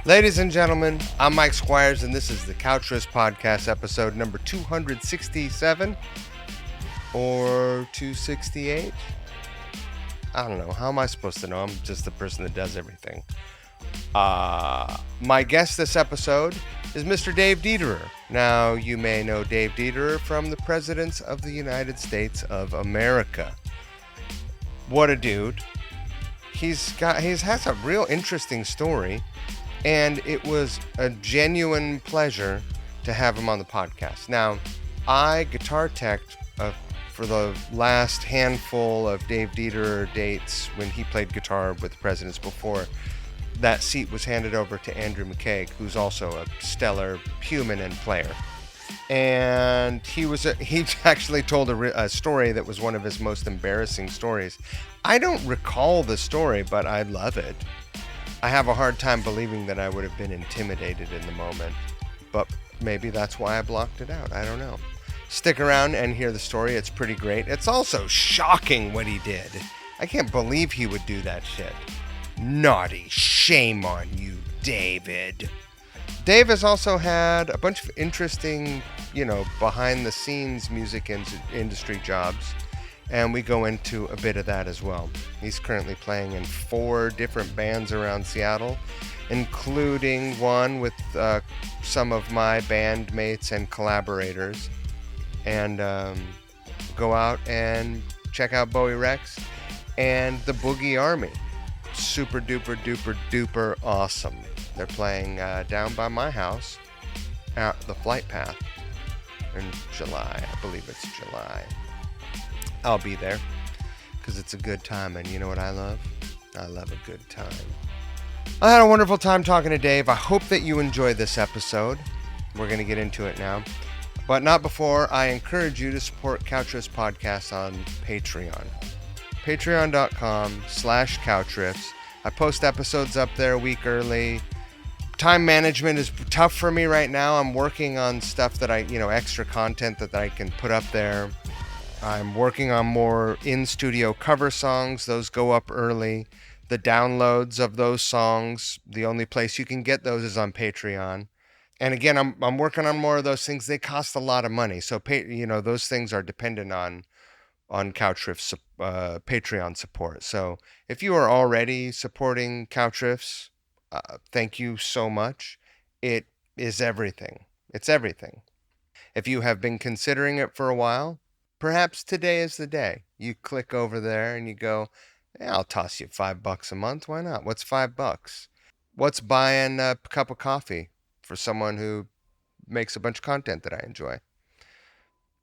Ladies and gentlemen, I'm Mike Squires, and this is the Couchrist Podcast, episode number 267 or 268. I don't know. How am I supposed to know? I'm just the person that does everything. My guest this episode is Mr. Dave Dederer. Now, you may know Dave Dederer from the Presidents of the United States of America. What a dude. He has a real interesting story. And it was a genuine pleasure to have him on the podcast. Now, I guitar teched for the last handful of Dave Dederer dates when he played guitar with the Presidents before that seat was handed over to Andrew McCaig, who's also a stellar human and player. And he actually told a story that was one of his most embarrassing stories. I don't recall the story, but I love it. I have a hard time believing that I would have been intimidated in the moment, but maybe that's why I blocked it out. I don't know. Stick around and hear the story. It's pretty great. It's also shocking what he did. I can't believe he would do that shit. Naughty. Shame on you, David. Dave has also had a bunch of interesting, behind-the-scenes music industry jobs. And we go into a bit of that as well. He's currently playing in 4 different bands around Seattle, including one with some of my bandmates and collaborators. And go out and check out Bowie Rex and the Boogie Army. Super duper duper duper awesome. They're playing down by my house at the Flight Path in July. I believe it's July. I'll be there because it's a good time, and you know what I love? I love a good time. I had a wonderful time talking to Dave. I hope that you enjoy this episode. We're going to get into it now, but not before I encourage you to support Couchrist Podcast on Patreon. Patreon.com/Couchriffs. I post episodes up there a week early. Time management is tough for me right now. I'm working on stuff that extra content that I can put up there. I'm working on more in-studio cover songs. Those go up early. The downloads of those songs, the only place you can get those is on Patreon. And again, I'm working on more of those things. They cost a lot of money. So, those things are dependent on Couchriff's Patreon support. So if you are already supporting Couchriffs, thank you so much. It is everything. It's everything. If you have been considering it for a while, perhaps today is the day. You click over there and you go, I'll toss you $5 a month. Why not? What's $5? What's buying a cup of coffee for someone who makes a bunch of content that I enjoy?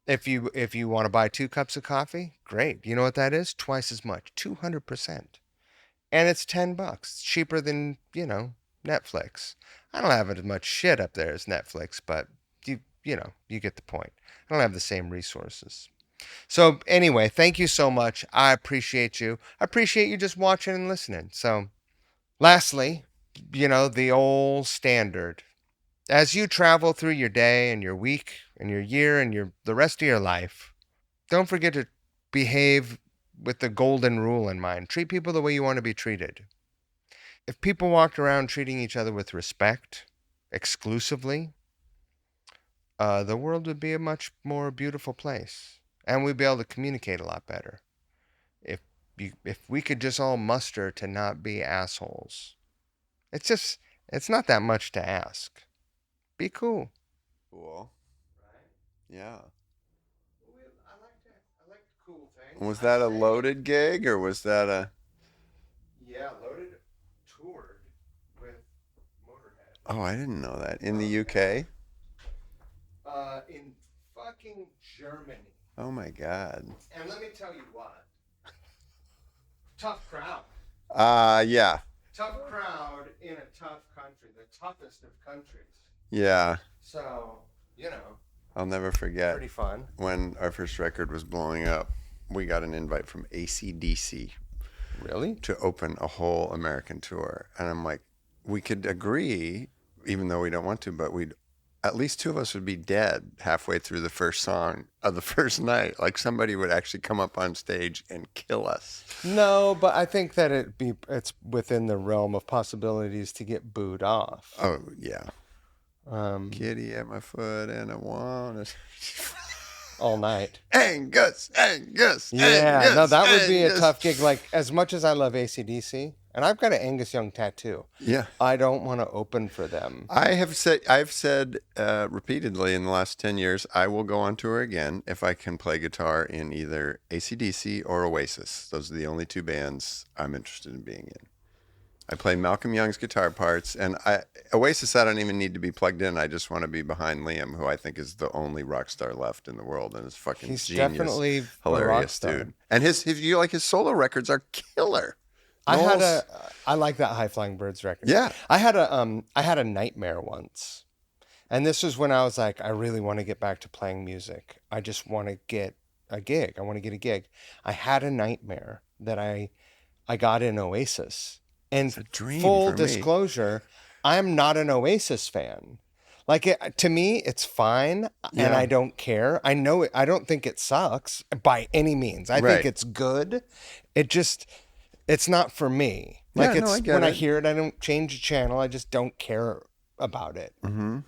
If you want to buy 2 cups of coffee, great. You know what that is? Twice as much, 200%. And it's $10. It's cheaper than, Netflix. I don't have as much shit up there as Netflix, but you get the point. I don't have the same resources. So anyway, thank you so much. I appreciate you. I appreciate you just watching and listening. So lastly, the old standard. As you travel through your day and your week and your year and the rest of your life, don't forget to behave with the golden rule in mind. Treat people the way you want to be treated. If people walked around treating each other with respect exclusively, the world would be a much more beautiful place. And we'd be able to communicate a lot better. If we could just all muster to not be assholes. It's not that much to ask. Be cool. Cool. Right? Yeah. I like cool things. Was that a loaded gig or was that a... Yeah, Loaded toured with Motorhead. Oh, I didn't know that. In the UK? In fucking Germany. Oh my God. And let me tell you what. Tough crowd. Yeah. Tough crowd in a tough country. The toughest of countries. Yeah. So, I'll never forget. Pretty fun. When our first record was blowing up, we got an invite from AC/DC. Really? To open a whole American tour. And I'm like, we could agree, even though we don't want to, but at least two of us would be dead halfway through the first song of the first night. Like somebody would actually come up on stage and kill us. No, but I think that it's within the realm of possibilities to get booed off. Oh, yeah. Kitty at my foot and I want to... all night. Angus. Yeah, no, that would be a tough gig. Like, as much as I love AC/DC, and I've got an Angus Young tattoo. Yeah. I don't want to open for them. I've said repeatedly in the last 10 years, I will go on tour again if I can play guitar in either AC/DC or Oasis. Those are the only two bands I'm interested in being in. I play Malcolm Young's guitar parts, and Oasis, I don't even need to be plugged in. I just want to be behind Liam, who I think is the only rock star left in the world, and is fucking He's genius, definitely hilarious a rock star. dude. And his solo records are killer. I like that High Flying Birds record. Yeah. I had a nightmare once. And this was when I was like, I really want to get back to playing music. I just want to get a gig. I want to get a gig. I had a nightmare that I got in Oasis. And It's a dream full for me. disclosure, I'm not an Oasis fan. Like, to me, it's fine, and I don't care. I know it. I don't think it sucks by any means. I think it's good. It's not for me. Like, Yeah, no, I get when I it. hear it, I don't change the channel. I just don't care about it. Mm-hmm.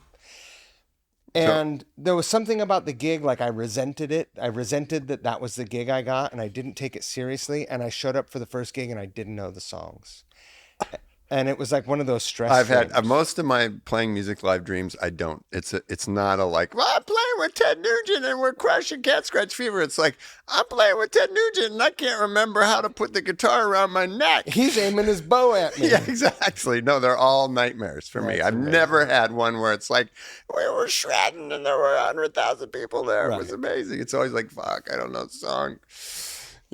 And there was something about the gig, like I resented it. I resented that was the gig I got, and I didn't take it seriously. And I showed up for the first gig, and I didn't know the songs. And it was like one of those stress. I've had things. most of my playing music live dreams. I don't. It's not a like, well, I'm playing with Ted Nugent and we're crushing Cat Scratch Fever. It's like, I'm playing with Ted Nugent and I can't remember how to put the guitar around my neck. He's aiming his bow at me. Yeah, exactly. No, they're all nightmares for me. That's I've amazing. never had one where it's like, we were shredding and there were 100,000 people there. It was Right. amazing. It's always like, fuck, I don't know the song.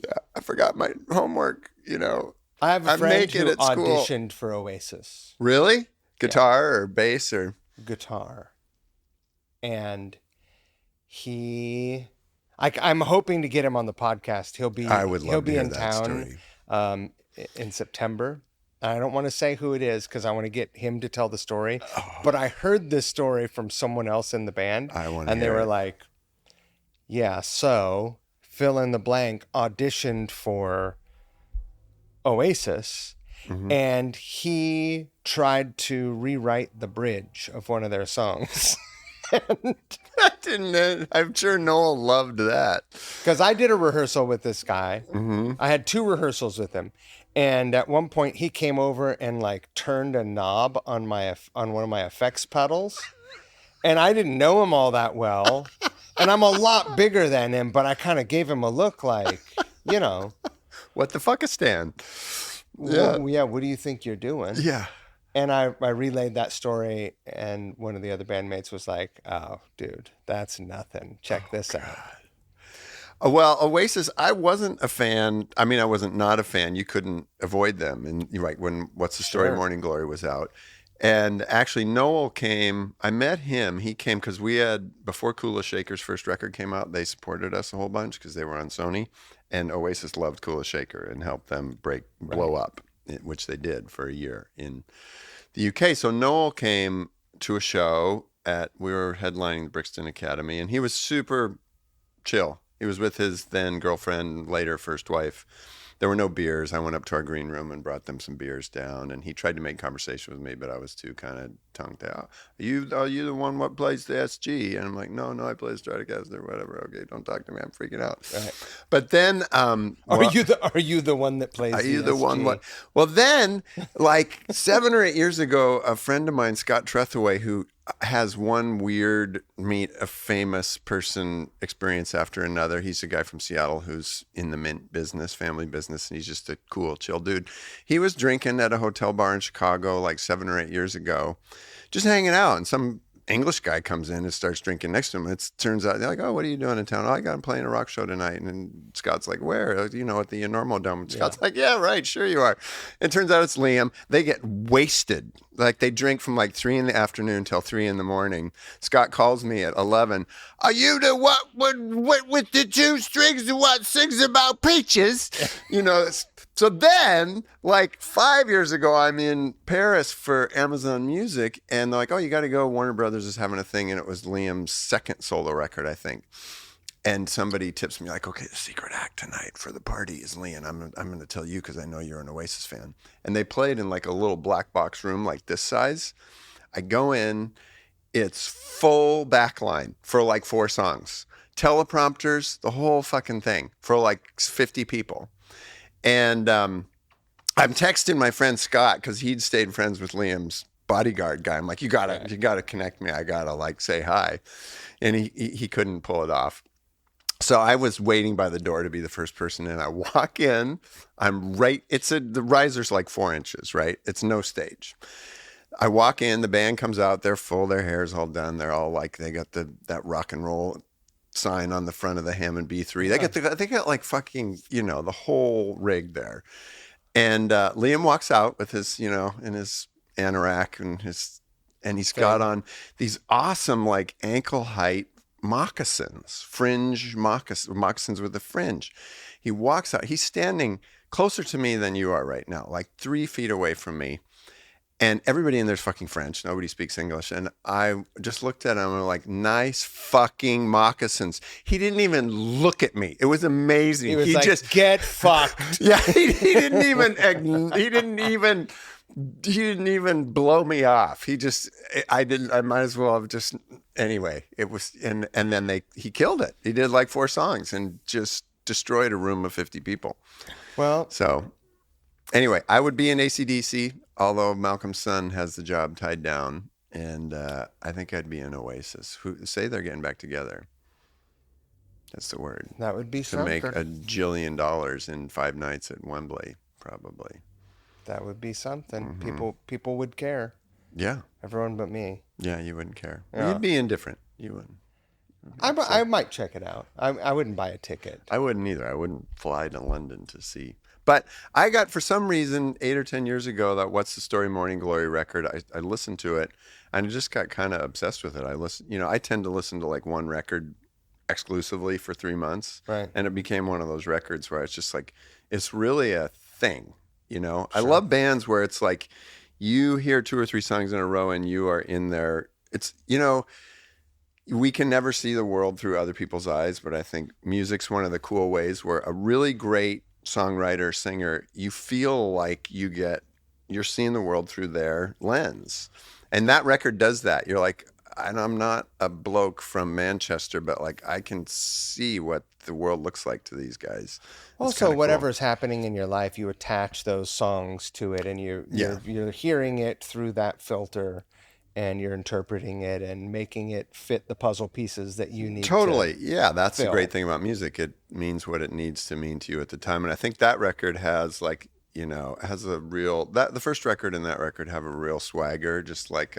Yeah, I forgot my homework, I have a I'm friend naked who at school. auditioned for Oasis Really? Guitar or bass or... guitar, and I'm hoping to get him on the podcast. He'll be I would love he'll to be hear in that town story. in September. I don't want to say who it is because I want to get him to tell the story. But I heard this story from someone else in the band, I want to and they hear were it. like, "Yeah, so fill in the blank auditioned for Oasis." Mm-hmm. And he tried to rewrite the bridge of one of their songs. I'm sure Noel loved that. Because I did a rehearsal with this guy. Mm-hmm. I had 2 rehearsals with him. And at one point he came over and like turned a knob on one of my effects pedals. And I didn't know him all that well. And I'm a lot bigger than him, but I kind of gave him a look like, What the fuck is Stan? what do you think you're doing? Yeah. And I relayed that story, and one of the other bandmates was like, "Oh, dude, that's nothing. Check this out." Well, Oasis, I wasn't a fan. I mean, I wasn't not a fan. You couldn't avoid them. And you're right, when What's the Story, Sure. Morning Glory was out. And actually, Noel came. I met him. He came because we had, before Kula Shaker's first record came out, they supported us a whole bunch because they were on Sony. And Oasis loved Kula Shaker and helped them blow up, which they did for a year in the UK. So Noel came to a show we were headlining the Brixton Academy, and he was super chill. He was with his then girlfriend, later first wife. There were no beers. I went up to our green room and brought them some beers down, and he tried to make conversation with me, but I was too kind of tongued out. Are you the one what plays the SG? And I'm like, no, I play Stratocaster, whatever. Okay, don't talk to me. I'm freaking out. Right. But then, Are you the one that plays? are you the the one? SG? What? Well, then, like 7 or 8 years ago, a friend of mine, Scott Trethaway, who has one weird meet a famous person experience after another. He's a guy from Seattle who's in the mint business, family business, and he's just a cool, chill dude. He was drinking at a hotel bar in Chicago like 7 or 8 years ago, just hanging out, and some English guy comes in and starts drinking next to him. It turns out they're like, "Oh, what are you doing in town?" "Oh, I'm playing a rock show tonight." And Scott's like, "Where?" At the Normal Dome. And Scott's like, "Yeah, right, sure you are." It turns out it's Liam. They get wasted. Like they drink from like 3 in the afternoon till 3 in the morning. Scott calls me at 11. "Are you the what with the 2 strings and what sings about peaches?" So then, like 5 years ago, I'm in Paris for Amazon Music, and they're like, "Oh, you got to go. Warner Brothers is having a thing," and it was Liam's second solo record, I think. And somebody tips me like, "Okay, the secret act tonight for the party is Liam. I'm going to tell you because I know you're an Oasis fan." And they played in like a little black box room like this size. I go in, it's full backline for like 4 songs, teleprompters, the whole fucking thing for like 50 people. And I'm texting my friend Scott because he'd stayed friends with Liam's bodyguard guy. I'm like, you gotta connect me. I gotta like say hi, and he couldn't pull it off. So I was waiting by the door to be the first person in. I walk in. I'm right. The riser's like 4 inches, right? It's no stage. I walk in. The band comes out. They're full. Their hair's all done. They're all like they got that rock and roll sign on the front of the Hammond B3. They got like fucking, the whole rig there. And Liam walks out with his, in his anorak and he's got on these awesome like ankle height moccasins, fringe moccasins with a fringe. He walks out. He's standing closer to me than you are right now, like 3 feet away from me. And everybody in there's fucking French. Nobody speaks English. And I just looked at him and I'm like, nice fucking moccasins. He didn't even look at me. It was amazing. He was just get fucked. Yeah, he didn't even blow me off. I might as well have just, anyway, it was, and then he killed it. He did like 4 songs and just destroyed a room of 50 people. Well, so anyway, I would be in AC/DC, although Malcolm's son has the job tied down, and I think I'd be in Oasis. Who say they're getting back together? That's the word. That would be to something. make $1 jillion in 5 nights at Wembley, probably. That would be something. Mm-hmm. People would care. Yeah. Everyone but me. Yeah, you wouldn't care. Yeah. You'd be indifferent. You wouldn't. I might check it out. I wouldn't buy a ticket. I wouldn't either. I wouldn't fly to London to see. But I got, for some reason, 8 or 10 years ago, that What's the Story Morning Glory record. I listened to it, and I just got kind of obsessed with it. I tend to listen to like one record exclusively for 3 months. Right. And it became one of those records where it's just like, it's really a thing, Sure. I love bands where it's like, you hear 2 or 3 songs in a row and you are in there. It's, we can never see the world through other people's eyes, but I think music's one of the cool ways where a really great songwriter, singer, you feel like you're seeing the world through their lens. And that record does that. You're like, and I'm not a bloke from Manchester, but like I can see what the world looks like to these guys. Also, whatever's happening in your life, you attach those songs to it, and you're hearing it through that filter, and you're interpreting it and making it fit the puzzle pieces that you need. Totally. Yeah, that's fill. the great thing about music. It means what it needs to mean to you at the time. And I think that record has like, has a real, the first record and that record have a real swagger, just like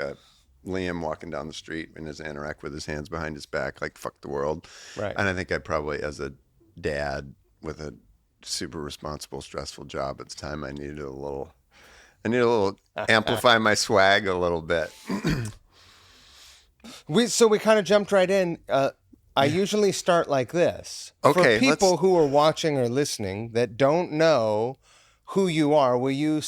Liam walking down the street in his anorak with his hands behind his back, like fuck the world. Right. And I think I probably, as a dad with a super responsible, stressful job at the time, I needed a little amplify my swag a little bit. We kind of jumped right in. I usually start like this. Okay, for people who are watching or listening that don't know who you are, will you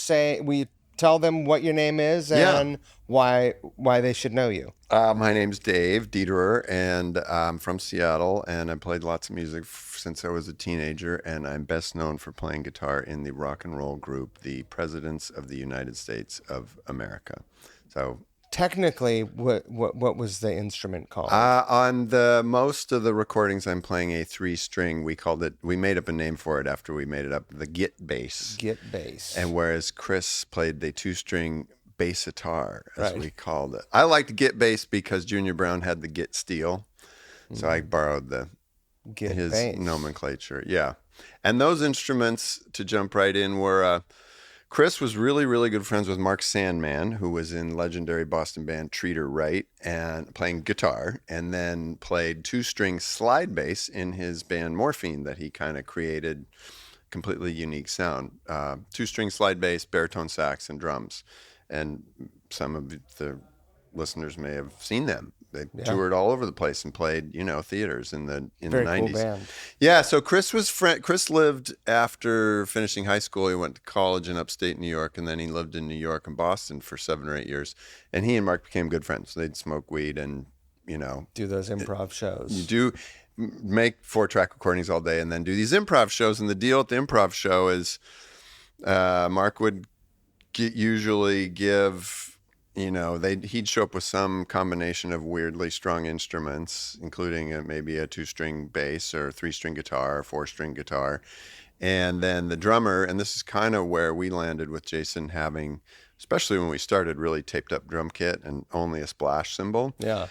tell them what your name is and why they should know you? My name's Dave Dederer, and I'm from Seattle, and I played lots of music since I was a teenager, and I'm best known for playing guitar in the rock and roll group, the Presidents of the United States of America. So technically, what was the instrument called? On most of the recordings, I'm playing a 3-string. We made up a name for it after we made it up, the git bass. Git bass. And whereas Chris played the 2-string bass guitar, as we called it. I liked git bass because Junior Brown had the git steel. So I borrowed his bass nomenclature. Yeah. And those instruments, to jump right in, were Chris was really, really good friends with Mark Sandman, who was in legendary Boston band Treater Wright, and playing guitar, and then played 2-string slide bass in his band Morphine that he kind of created. Completely unique sound. 2-string slide bass, baritone sax, and drums. And some of the listeners may have seen them. They toured all over the place and played, theaters in the 90s. Cool band. Yeah, so Chris lived after finishing high school. He went to college in upstate New York, and then he lived in New York and Boston for 7 or 8 years. And he and Mark became good friends. They'd smoke weed and, do those improv shows. You do make 4-track recordings all day and then do these improv shows. And the deal at the improv show is Mark would usually give, he'd show up with some combination of weirdly strung instruments, including maybe a 2-string bass or 3-string guitar or 4-string guitar. And then the drummer, and this is kind of where we landed with Jason having, especially when we started, really taped up drum kit and only a splash cymbal. Yeah.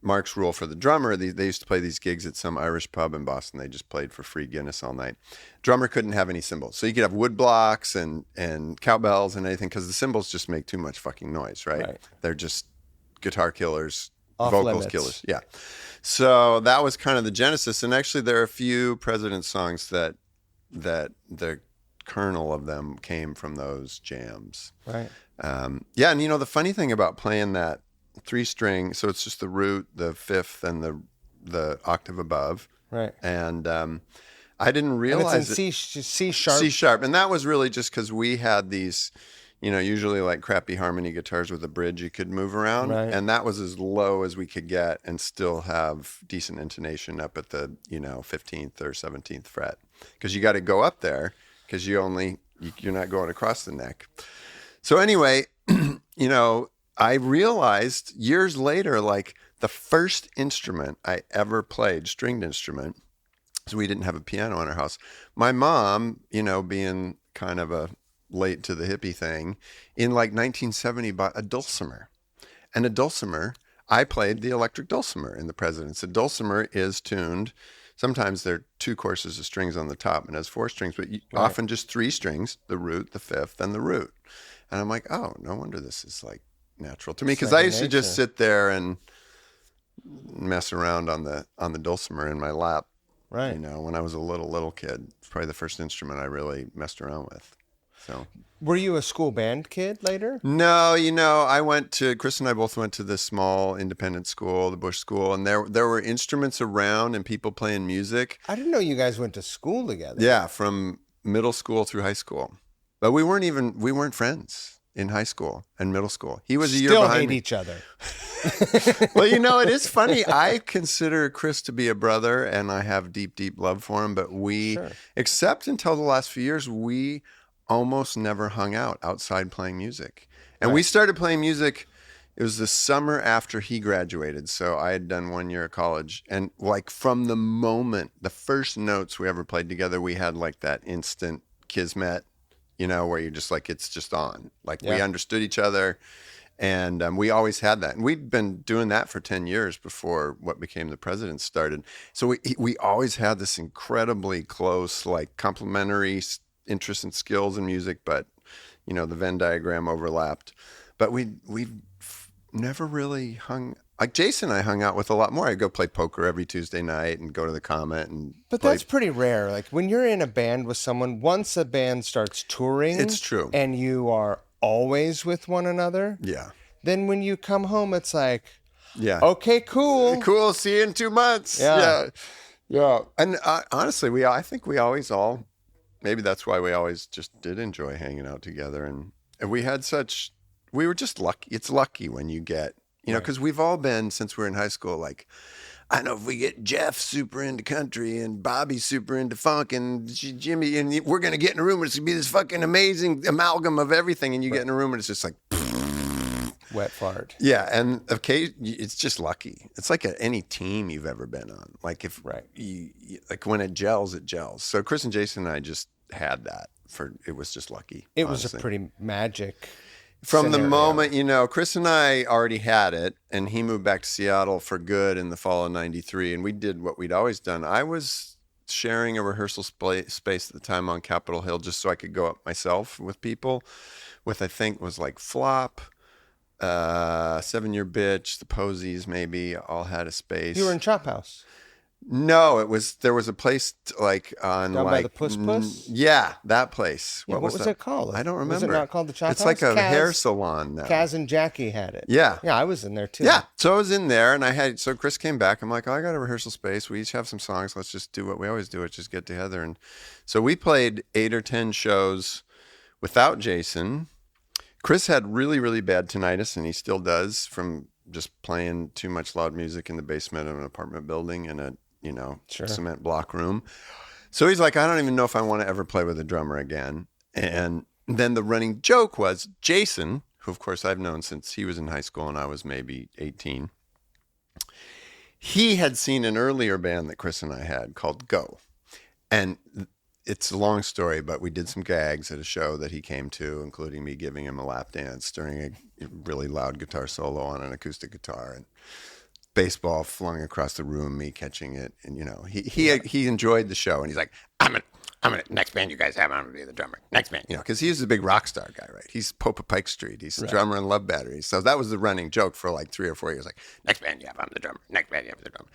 Mark's rule for the drummer, they used to play these gigs at some Irish pub in Boston. They just played for free Guinness all night. Drummer couldn't have any cymbals. So you could have wood blocks and cowbells and anything, because the cymbals just make too much fucking noise, right? They're just guitar killers, vocals killers. Yeah. So that was kind of the genesis. And actually there are a few President songs that the kernel of them came from those jams. Right. And the funny thing about playing that 3-string, so it's just the root, the fifth, and the octave above. Right. And I didn't realize and it's in C sharp. C sharp, and that was really just because we had these, usually like crappy harmony guitars with a bridge you could move around, and that was as low as we could get and still have decent intonation up at the 15th or 17th fret, because you got to go up there, because you're not going across the neck. So anyway, I realized years later, like the first instrument I ever played, stringed instrument, so we didn't have a piano in our house. My mom, being kind of a late to the hippie thing, in like 1970 bought a dulcimer. And a dulcimer, I played the electric dulcimer in the Presidents. A dulcimer is tuned. Sometimes there are 2 courses of strings on the top and has 4 strings, but often just 3 strings, the root, the fifth, and the root. And I'm like, oh, no wonder this is like natural to me, because I used to just sit there and mess around on the dulcimer in my lap. Right. When I was a little kid. It's probably the first instrument I really messed around with. So, were you a school band kid later? No, Chris and I both went to this small independent school, the Bush School, and there were instruments around and people playing music. I didn't know you guys went to school together. Yeah, from middle school through high school. But we weren't friends in high school and middle school. He was a year behind me. Still hate each other. Well, it is funny. I consider Chris to be a brother, and I have deep, deep love for him. But except until the last few years, we almost never hung out outside playing music. And we started playing music, it was the summer after he graduated. So I had done 1 year of college. And like from the moment, the first notes we ever played together, we had like that instant kismet, where you're just like, it's just on. Like we understood each other. And we always had that. And we'd been doing that for 10 years before what became the Presidents started. So we always had this incredibly close, like complementary interest and skills in music, but the Venn diagram overlapped. But we never really like Jason and I hung out with a lot more. I'd go play poker every Tuesday night and go to the Comet But that's pretty rare. Like when you're in a band with someone, once a band starts touring, it's true, and you are always with one another. Yeah. Then when you come home, it's like, okay, cool. See you in 2 months. Yeah. And honestly, I think we always maybe that's why we always just did enjoy hanging out together. And we were just lucky. It's lucky when you get, because we've all been, since we're in high school, like, I know if we get Jeff super into country and Bobby super into funk and Jimmy, and we're going to get in a room and it's going to be this fucking amazing amalgam of everything. And you get in a room and it's just like, wet fart. Yeah, and it's just lucky. It's like any team you've ever been on. Like like when it gels, it gels. So Chris and Jason and I just had that. It was just lucky. It was a pretty magic from scenario. The moment, Chris and I already had it, and he moved back to Seattle for good in the fall of '93, and we did what we'd always done. I was sharing a rehearsal space at the time on Capitol Hill just so I could go up myself with people. I think was like Flop, 7 Year Bitch, the Posies maybe all had a space. You were in Chop House. No, there was a place like on Down like by the Puss? yeah, that place. Yeah, what was it called? I don't remember. Was it not called the Chop It's House? like a hair salon now. Kaz and Jackie had it. Yeah. Yeah, I was in there too. Yeah. So I was in there and so Chris came back. I'm like, oh, I got a rehearsal space. We each have some songs. Let's just do what we always do, which is get together. And so we played 8 or 10 shows without Jason. Chris had really, really bad tinnitus, and he still does from just playing too much loud music in the basement of an apartment building in a, cement block room. So he's like, I don't even know if I want to ever play with a drummer again. And then the running joke was Jason, who of course I've known since he was in high school and I was maybe 18. He had seen an earlier band that Chris and I had called Go. And it's a long story, but we did some gags at a show that he came to, including me giving him a lap dance during a really loud guitar solo on an acoustic guitar, and baseball flung across the room, me catching it. And, he enjoyed the show, and he's like, I'm gonna next band you guys have, I'm gonna be the drummer. Next band, because he's a big rock star guy, right? He's Pope of Pike Street. He's the drummer in Love Battery. So that was the running joke for like 3 or 4 years. Like, next band you have, I'm the drummer. Next band you have, the drummer.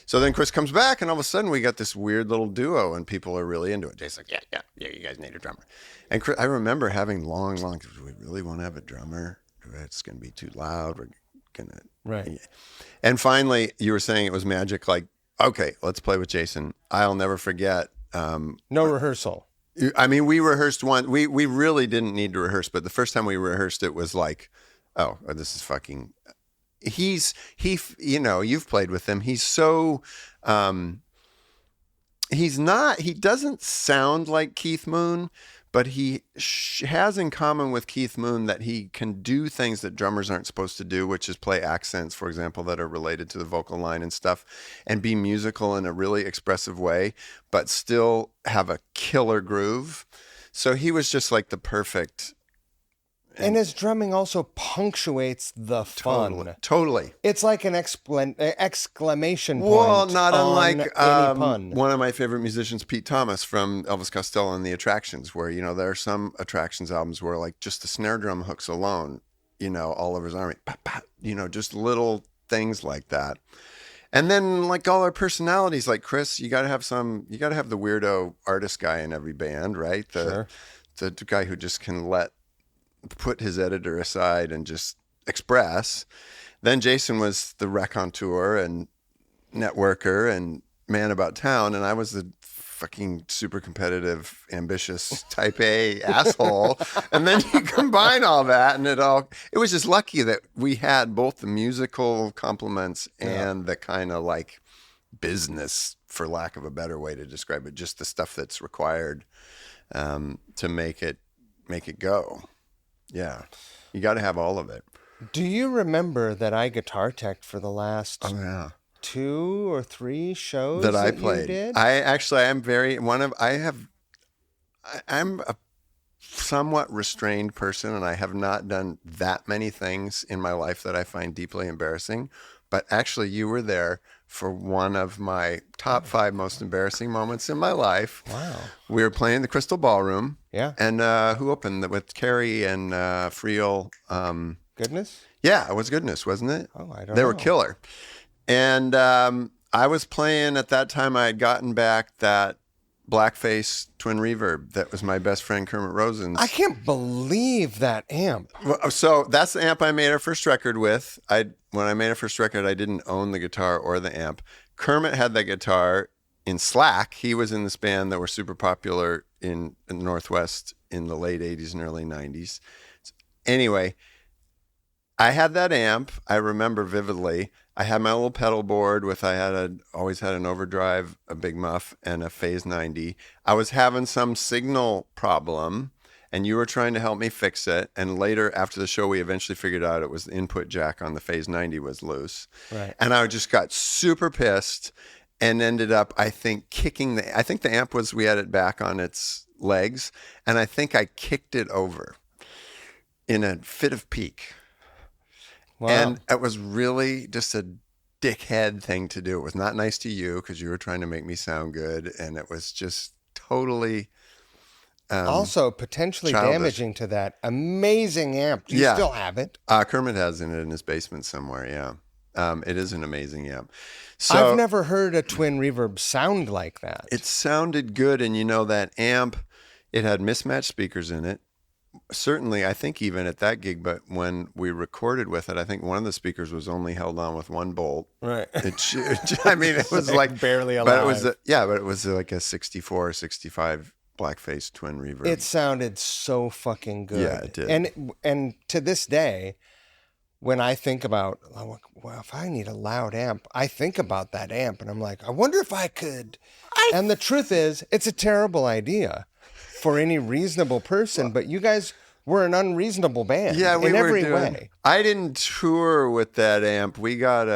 So then Chris comes back, and all of a sudden we got this weird little duo, and people are really into it. Jason's like, yeah, you guys need a drummer. And Chris, I remember having long, do we really want to have a drummer? It's going to be too loud. We're going to... Right. Yeah. And finally, you were saying it was magic, like, okay, let's play with Jason. I'll never forget. No rehearsal. I mean, we rehearsed one. We really didn't need to rehearse, but the first time we rehearsed, it was like, oh, this is fucking... you've played with him. He's so, he doesn't sound like Keith Moon, but he has in common with Keith Moon that he can do things that drummers aren't supposed to do, which is play accents, for example, that are related to the vocal line and stuff, and be musical in a really expressive way, but still have a killer groove. So he was just like the perfect... And his drumming also punctuates the fun. Totally. It's like an exclamation point. Well, not unlike any pun. One of my favorite musicians, Pete Thomas from Elvis Costello and the Attractions, where, there are some Attractions albums where like just the snare drum hooks alone, all over his army, just little things like that. And then like all our personalities, like Chris, you got to have the weirdo artist guy in every band, right? Sure. The guy who just can put his editor aside and just express. Then Jason was the raconteur and networker and man about town, and I was the fucking super competitive, ambitious type A asshole. And then you combine all that, and it was just lucky that we had both the musical compliments and the kind of like business, for lack of a better way to describe it, just the stuff that's required to make it go. Yeah, you got to have all of it. Do you remember that I guitar teched for the last 2 or 3 shows that I played? You did? I'm a somewhat restrained person, and I have not done that many things in my life that I find deeply embarrassing. But actually, you were there for one of my top 5 most embarrassing moments in my life. Wow. We were playing the Crystal Ballroom. Yeah. And who opened with Carrie and Friel? Goodness? Yeah, it was Goodness, wasn't it? Oh, I don't know. They were killer. And I was playing at that time. I had gotten back that Blackface twin reverb that was my best friend Kermit Rosen's. I can't believe that amp. So that's the amp I made our first record with. When I made our first record, I didn't own the guitar or the amp. Kermit had that guitar in Slack. He was in this band that were super popular in the Northwest in the late 80s and early 90s. Anyway, I had that amp. I remember vividly. I had my little pedal board always had an overdrive, a big muff, and a Phase 90. I was having some signal problem, and you were trying to help me fix it. And later, after the show, we eventually figured out it was the input jack on the Phase 90 was loose. Right. And I just got super pissed and ended up, I think the amp we had it back on its legs, and I think I kicked it over in a fit of pique. Wow. And it was really just a dickhead thing to do. It was not nice to you because you were trying to make me sound good, and it was just totally also potentially childish. Damaging to that amazing amp. Do you still have it? Kermit has it in his basement somewhere, yeah. It is an amazing amp. So I've never heard a twin reverb sound like that. it sounded good, and that amp, it had mismatched speakers in it. Certainly, I think even at that gig, but when we recorded with it, I think one of the speakers was only held on with one bolt. Right. I mean, it was like barely alive. but it was like a 64, 65 blackface twin reverb. It sounded so fucking good. Yeah, it did. And to this day, when I think about, well, if I need a loud amp, I think about that amp, and I'm like, I wonder if I could. And the truth is, it's a terrible idea for any reasonable person, but you guys were an unreasonable band in every way. I didn't tour with that amp. We got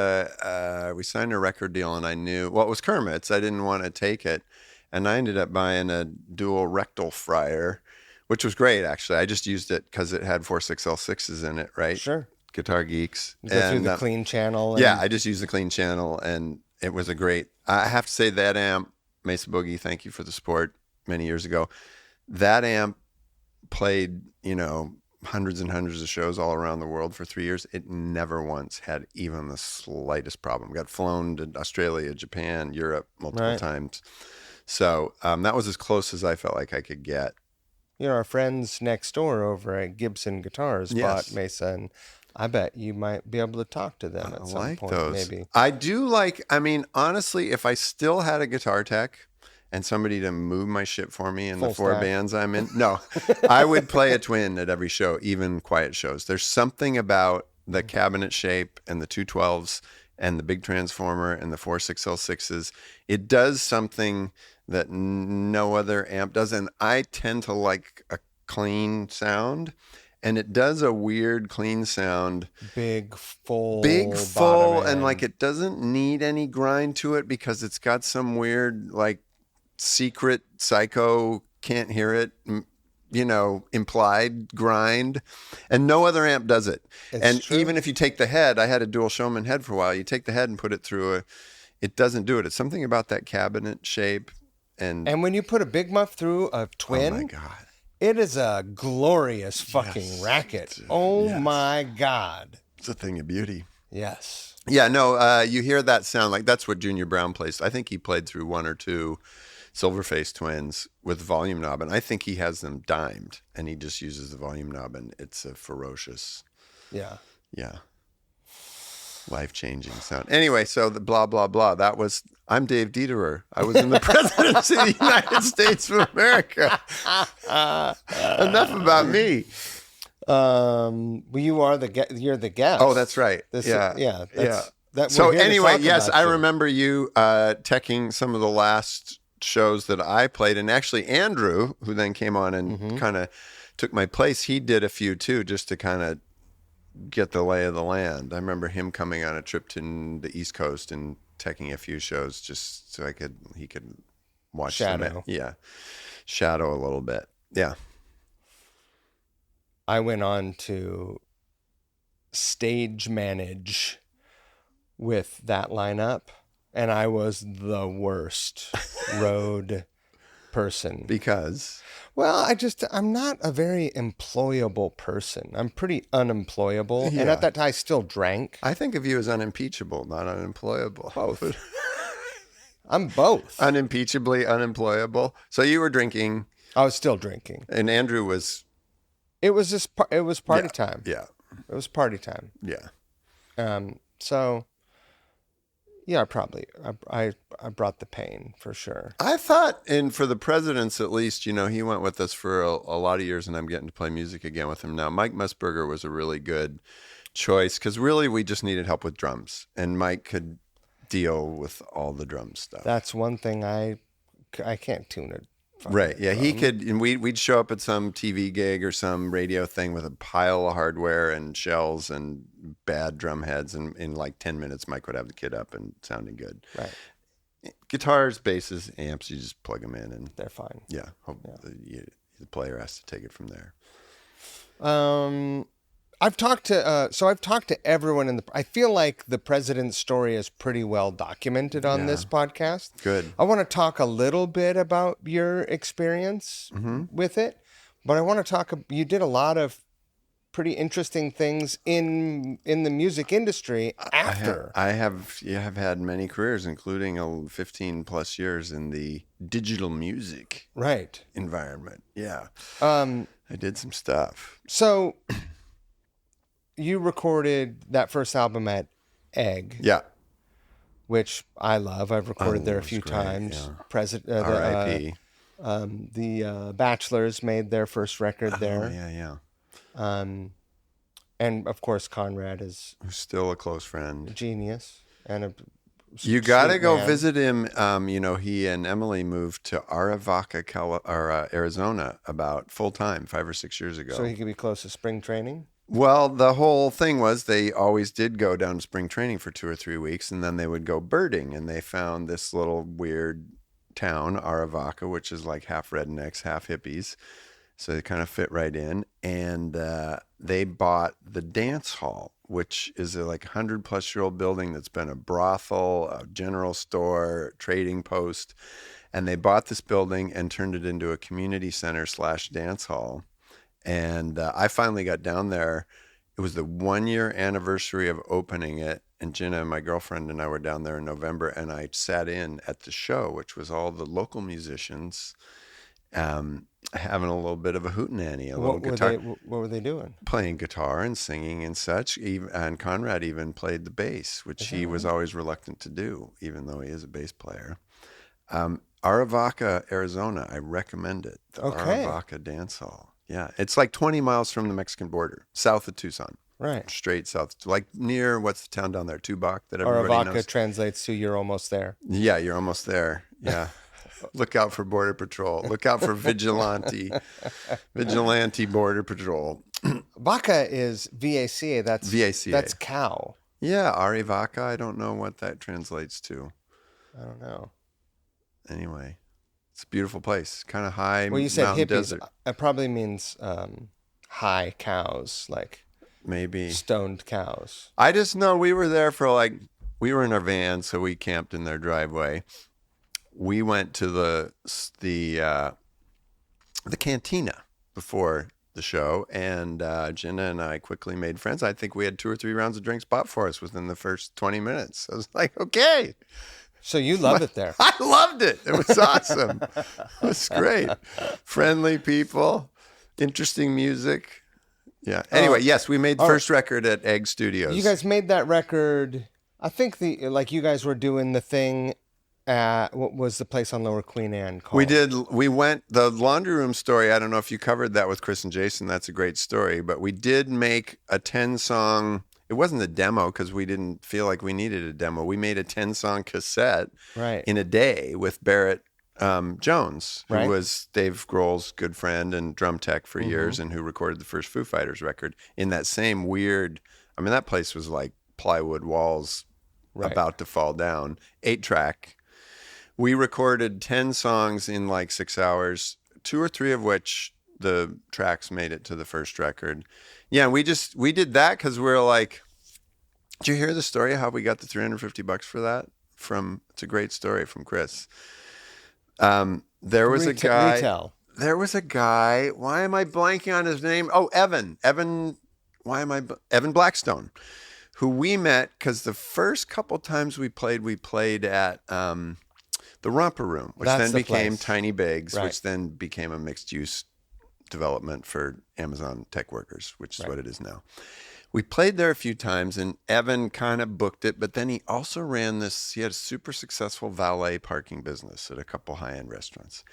we signed a record deal, and I knew, it was Kermit's. I didn't want to take it, and I ended up buying a dual rectal fryer, which was great, actually. I just used it because it had 4.6L6s in it, right? Sure. Guitar Geeks. You go through the clean channel. Yeah, I just used the clean channel, and it was I have to say that amp, Mesa Boogie, thank you for the support many years ago. That amp played, hundreds and hundreds of shows all around the world for 3 years. It never once had even the slightest problem. Got flown to Australia, Japan, Europe multiple times. So that was as close as I felt like I could get. Our friends next door over at Gibson Guitars bought Mesa, and I bet you might be able to talk to them at some point. Those. Maybe. I do honestly, if I still had a guitar tech and somebody to move my shit for me in the four bands I'm in, no, I would play a twin at every show, even quiet shows. There's something about the cabinet shape and the 212s and the big transformer and the 4.6L6s. It does something that no other amp does, and I tend to like a clean sound. And it does a weird clean sound. Big, full, and it doesn't need any grind to it because it's got some weird, secret psycho, can't hear it, implied grind. And no other amp does it. It's true. Even if you take the head, I had a dual Showman head for a while. You take the head and put it through it doesn't do it. It's something about that cabinet shape. And when you put a big muff through a twin. Oh my God. It is a glorious fucking racket. Oh my God. It's a thing of beauty. Yes. Yeah, no, you hear that sound that's what Junior Brown plays. I think he played through one or two Silverface twins with volume knob, and I think he has them dimed, and he just uses the volume knob, and it's a ferocious. Yeah. Life-changing sound. Anyway, so the blah, blah, blah. I'm Dave Dederer. I was in the presidency of the United States of America. Enough about me. Well, you're the guest. Oh, that's right. So anyway, yes, I remember you teching some of the last shows that I played, and actually Andrew, who then came on and kind of took my place, he did a few too, just to kind of get the lay of the land. I remember him coming on a trip to the East Coast and teching a few shows just so he could watch shadow. Shadow a little bit. Yeah. I went on to stage manage with that lineup, and I was the worst road person. Because? Well, I'm not a very employable person. I'm pretty unemployable. Yeah. And at that time, I still drank. I think of you as unimpeachable, not unemployable. Both. I'm both. Unimpeachably unemployable. So you were drinking. I was still drinking. And Andrew was. It was party time. Yeah. It was party time. Yeah. So. Yeah, probably. I brought the pain for sure. I thought, and for the presidents at least, he went with us for a lot of years, and I'm getting to play music again with him now. Mike Musburger was a really good choice because really we just needed help with drums, and Mike could deal with all the drum stuff. That's one thing I can't tune it. Right. Yeah, he could, and we'd show up at some TV gig or some radio thing with a pile of hardware and shells and bad drum heads, and in 10 minutes, Mike would have the kit up and sounding good. Right. Guitars, basses, amps, you just plug them in and they're fine. Yeah. The player has to take it from there. I've talked to everyone I feel like the president's story is pretty well documented on this podcast. Good. I want to talk a little bit about your experience with it, but I want to talk, you did a lot of pretty interesting things in the music industry after. I have had many careers, including 15 plus years in the digital music Right. environment. Yeah. Um, I did some stuff. so you recorded that first album at Egg, Yeah. which I love. I've recorded there a it's few great, times. yeah. R.I.P. The Bachelors made their first record there. Oh, yeah. And of course, Conrad is Who's still a close friend. a genius and a You got to sweet go man. visit him. He and Emily moved to Arivaca, Arizona about full time 5 or 6 years ago. So he could be close to spring training. Well, the whole thing was they always did go down to spring training for 2 or 3 weeks, and then they would go birding, and they found this little weird town, Arivaca, which is like half rednecks, half hippies. So they kind of fit right in. And they bought the dance hall, which is a 100-plus-year-old building that's been a brothel, a general store, trading post. And they bought this building and turned it into a community center / dance hall. And I finally got down there. It was the 1-year anniversary of opening it. And Jenna, my girlfriend, and I were down there in November. And I sat in at the show, which was all the local musicians having a little bit of a hootenanny, What were they doing? playing guitar and singing and such. And Conrad even played the bass, which he was always reluctant to do, even though he is a bass player. Arivaca, Arizona, I recommend it. The Arivaca Dance Hall. Yeah, it's like 20 miles from the Mexican border, south of Tucson. Right. Straight south, like near, what's the town down there, Tubac, that everybody knows? Arivaca translates to "you're almost there." Yeah, you're almost there. Yeah. Look out for Border Patrol. Look out for vigilante Border Patrol. Vaca is VACA. That's VACA. That's cow. Yeah, Arivaca. I don't know what that translates to. I don't know. Anyway, it's a beautiful place. Kind of high. Well, you said mountain hippies. desert. It probably means high cows, like Maybe stoned cows. I just know we were there for we were in our van, so we camped in their driveway. We went to the cantina before the show, and Jenna and I quickly made friends. I think we had 2 or 3 rounds of drinks bought for us within the first 20 minutes. I was like, okay. So you love it there. I loved it. It was awesome. It was great. Friendly people, interesting music. Yeah. Anyway, yes, we made the first record at Egg Studios. You guys made that record. I think you guys were doing the thing at, what was the place on Lower Queen Anne called? We did. We went, the laundry room story. I don't know if you covered that with Chris and Jason. That's a great story. But we did make a 10-song. It wasn't a demo because we didn't feel like we needed a demo. We made a 10-song cassette in a day with Barrett Jones, who was Dave Grohl's good friend and drum tech for years, and who recorded the first Foo Fighters record in that same weird. I mean, that place was like plywood walls about to fall down. 8-track. We recorded 10 songs in 6 hours, 2 or 3 of which the tracks made it to the first record. Yeah, we did that because we were like, did you hear the story of how we got the $350 for that? It's a great story from Chris. There was a guy. Retail. There was a guy. Why am I blanking on his name? Oh, Evan. Evan Blackstone, who we met because the first couple times we played at the Romper Room, which then became Tiny Bags, which then became a mixed-use development for Amazon tech workers, which is what it is now. We played there a few times, and Evan kind of booked it, but then he also he had a super successful valet parking business at a couple high-end restaurants.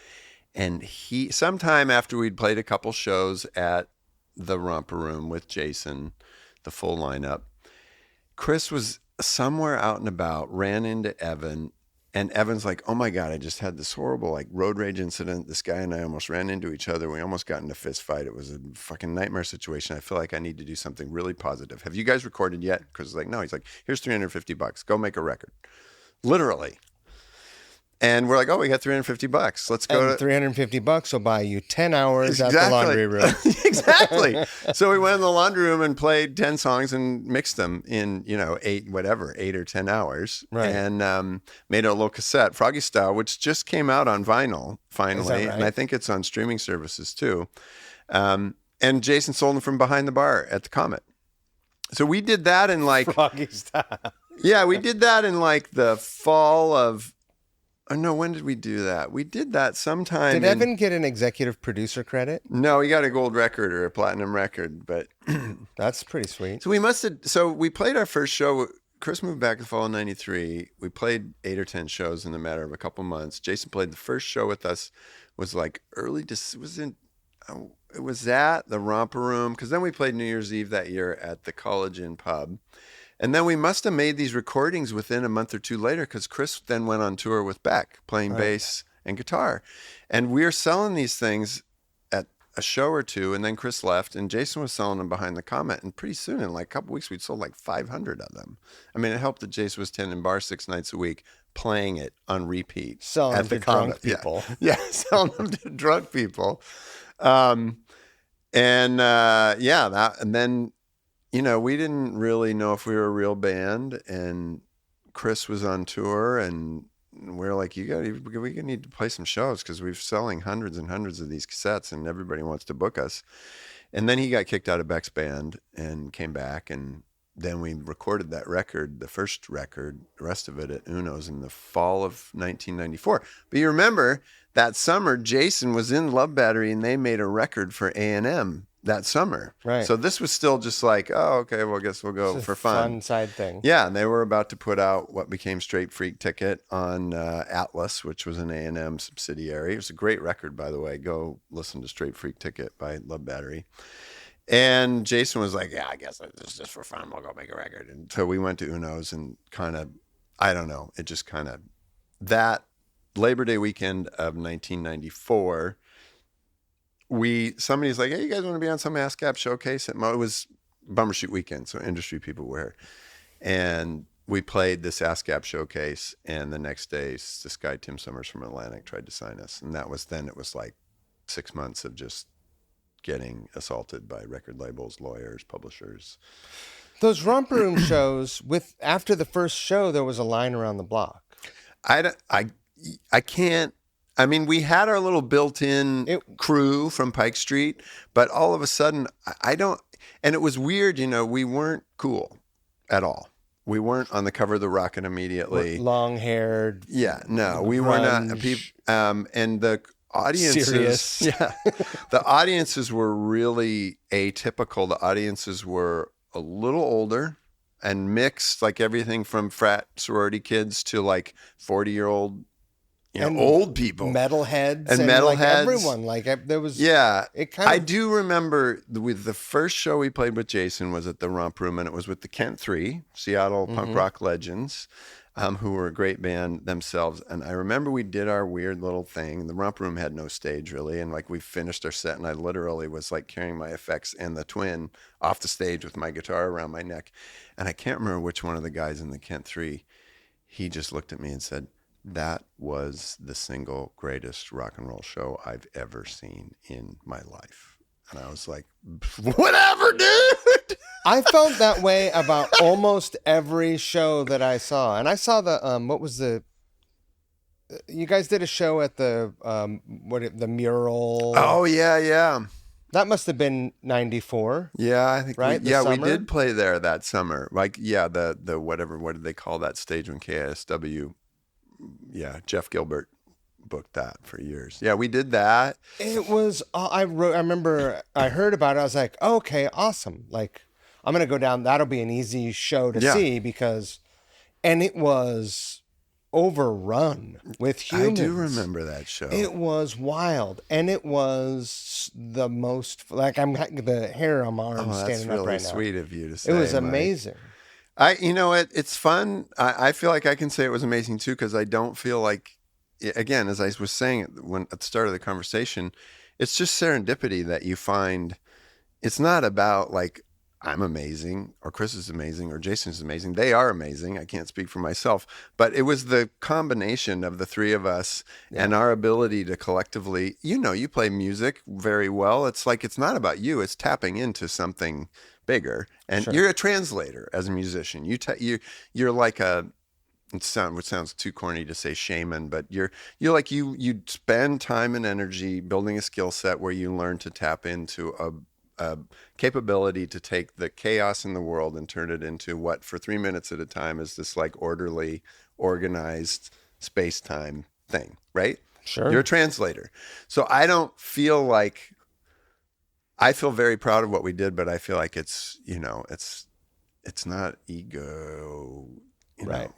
And sometime after we'd played a couple shows at the Romper Room with Jason, the full lineup, Chris was somewhere out and about, ran into Evan, and Evan's like, oh my God, I just had this horrible road rage incident. This guy and I almost ran into each other. We almost got in a fist fight. It was a fucking nightmare situation. I feel like I need to do something really positive. Have you guys recorded yet? Chris is like, no. He's like, here's $350. Go make a record. Literally. And we're like, oh, we got $350. Let's go. And $350 will buy you 10 hours at the laundry room. Exactly. So we went in the laundry room and played 10 songs and mixed them in, 8 or 10 hours. Right. And made a little cassette, Froggy Style, which just came out on vinyl finally. Is that right? And I think it's on streaming services too. and Jason sold them from behind the bar at the Comet. So we did that in like Froggy style. Yeah, we did that in like the fall of. Oh no, when did we do that? We did that sometime. Did Evan get an executive producer credit? No, he got a gold record or a platinum record, but That's pretty sweet. so we must have. So we played our first show. Chris moved back in the fall of '93. We played 8 or 10 shows in the matter of a couple months. Jason played the first show with us. Was like early. It was at the Romper Room, because then we played New Year's Eve that year at the College Inn pub. And then we must have made these recordings within a month or two later, because Chris then went on tour with Beck playing bass and guitar. And we were selling these things at a show or two, and then Chris left, and Jason was selling them behind the Comet. And pretty soon, in like a couple weeks, we'd sold like 500 of them. I mean, it helped that Jason was tending bar 6 nights a week, playing it on repeat. Selling at them the to Comet. drunk people. Yeah, selling them to drunk people. And then, you know, we didn't really know if we were a real band, and Chris was on tour, and we were like, we need to play some shows, because we're selling hundreds and hundreds of these cassettes, and everybody wants to book us. And then he got kicked out of Beck's band and came back, and then we recorded that record, the first record, the rest of it at Uno's in the fall of 1994. But you remember that summer, Jason was in Love Battery, and they made a record for A&M that summer. Right. So this was still just like, oh, okay, well, I guess we'll go for fun. Fun side thing. Yeah, and they were about to put out what became Straight Freak Ticket on Atlas, which was an A&M subsidiary. It was a great record, by the way. Go listen to Straight Freak Ticket by Love Battery. And Jason was like, yeah, I guess it's just for fun. We'll go make a record. And so we went to Uno's, and kind of, I don't know, it just kind of, that Labor Day weekend of 1994, somebody's like, hey, you guys want to be on some ASCAP showcase? It was Bumbershoot weekend, so industry people were here. And we played this ASCAP showcase, and the next day, this guy, Tim Summers from Atlantic, tried to sign us. And it was like 6 months of just getting assaulted by record labels, lawyers, publishers. Those Romper Room shows, after the first show, there was a line around the block. I can't. I mean, we had our little built-in crew from Pike Street, but all of a sudden, I don't. And it was weird, you know. We weren't cool at all. We weren't on the cover of the Rocket immediately. Long-haired. Yeah, no, we were not. And the audiences, serious. Yeah, the audiences were really atypical. The audiences were a little older and mixed, like everything from frat sorority kids to like 40-year-old, old people, metalheads, and like everyone. Like there was, I do remember with the first show we played with Jason was at the Romp Room, and it was with the Kent Three, Seattle punk rock legends, who were a great band themselves. And I remember we did our weird little thing. The Romp Room had no stage really, and like we finished our set, and I literally was like carrying my effects and the Twin off the stage with my guitar around my neck, and I can't remember which one of the guys in the Kent Three. He just looked at me and said, that was the single greatest rock and roll show I've ever seen in my life. And I was like, whatever, dude. I felt that way about almost every show that I saw. And I saw you guys did a show at the mural. Oh, yeah. That must have been 94. Yeah, I think right? We did play there that summer. Like, yeah, the whatever, what did they call that stage when KSW? Yeah, Jeff Gilbert booked that for years. Yeah, we did that. It was, I remember I heard about it. I was like, oh, okay, awesome. Like, I'm going to go down. That'll be an easy show to see and it was overrun with humans. I do remember that show. It was wild. And it was the most, like, the hair on my arm standing up right now. That's really sweet of you to say. It was amazing. It's fun. I feel like I can say it was amazing too, because I don't feel like, again, as I was saying at the start of the conversation, it's just serendipity that you find. It's not about like, I'm amazing or Chris is amazing or Jason is amazing. They are amazing. I can't speak for myself, but it was the combination of the three of us and our ability to collectively, you play music very well. It's like, it's not about you. It's tapping into something bigger, and you're a translator as a musician. You're like which sounds too corny to say shaman, but you're like you spend time and energy building a skill set where you learn to tap into a capability to take the chaos in the world and turn it into what for 3 minutes at a time is this like orderly, organized space-time thing, right? Sure. You're a translator. So I feel very proud of what we did, but I feel like it's not ego, Right.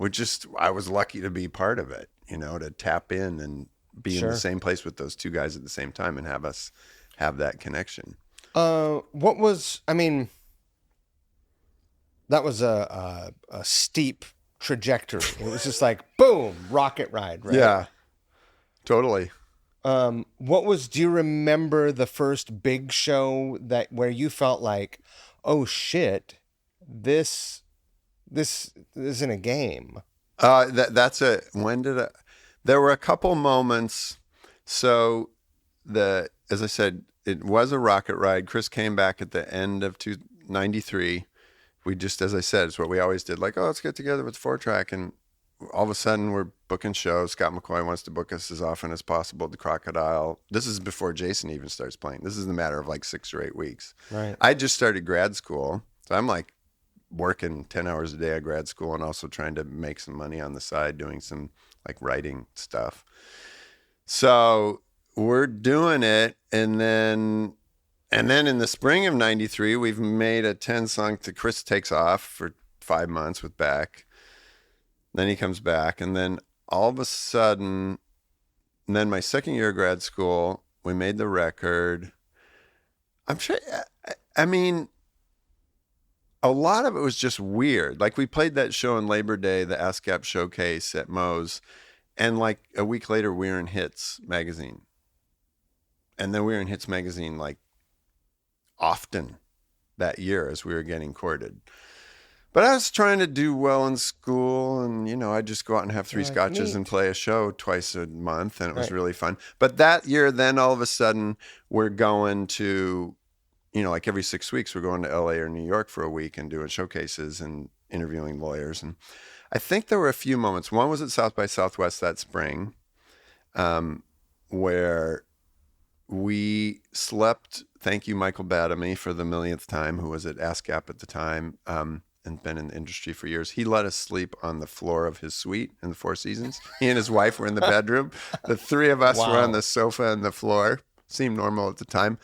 I was lucky to be part of it, to tap in and be in the same place with those two guys at the same time and have us have that connection. That was a steep trajectory. It was just like, boom, rocket ride, right? Yeah, totally. Do you remember the first big show where you felt like, oh shit, this isn't a game? There were a couple moments. So as I said, it was a rocket ride. Chris came back at the end of 93. We just, as I said, it's what we always did. Like, oh, let's get together with 4-track. And all of a sudden we're booking shows. Scott McCoy wants to book us as often as possible at the Crocodile. This is before Jason even starts playing. This is in the matter of like 6 or 8 weeks. Right. I just started grad school. So I'm like working 10 hours a day at grad school and also trying to make some money on the side doing some like writing stuff. So we're doing it. And then in the spring of 93, we've made a 10-song to Chris takes off for 5 months with Beck. Then he comes back. And then all of a sudden, and then my second year of grad school, we made the record. I'm sure, a lot of it was just weird. Like we played that show on Labor Day, the ASCAP showcase at Moe's. And like a week later, we were in Hits magazine. And then we were in Hits magazine like often that year as we were getting courted. But I was trying to do well in school and, I'd just go out and have 3 scotches and play a show twice a month. And it was really fun. But that year, then all of a sudden we're going to, like every 6 weeks, we're going to LA or New York for a week and doing showcases and interviewing lawyers. And I think there were a few moments. One was at South by Southwest that spring, where we slept. Thank you, Michael Badamy, for the millionth time, who was at ASCAP at the time, and been in the industry for years. He let us sleep on the floor of his suite in the Four Seasons. He and his wife were in the bedroom. The 3 of us were on the sofa and the floor. Seemed normal at the time.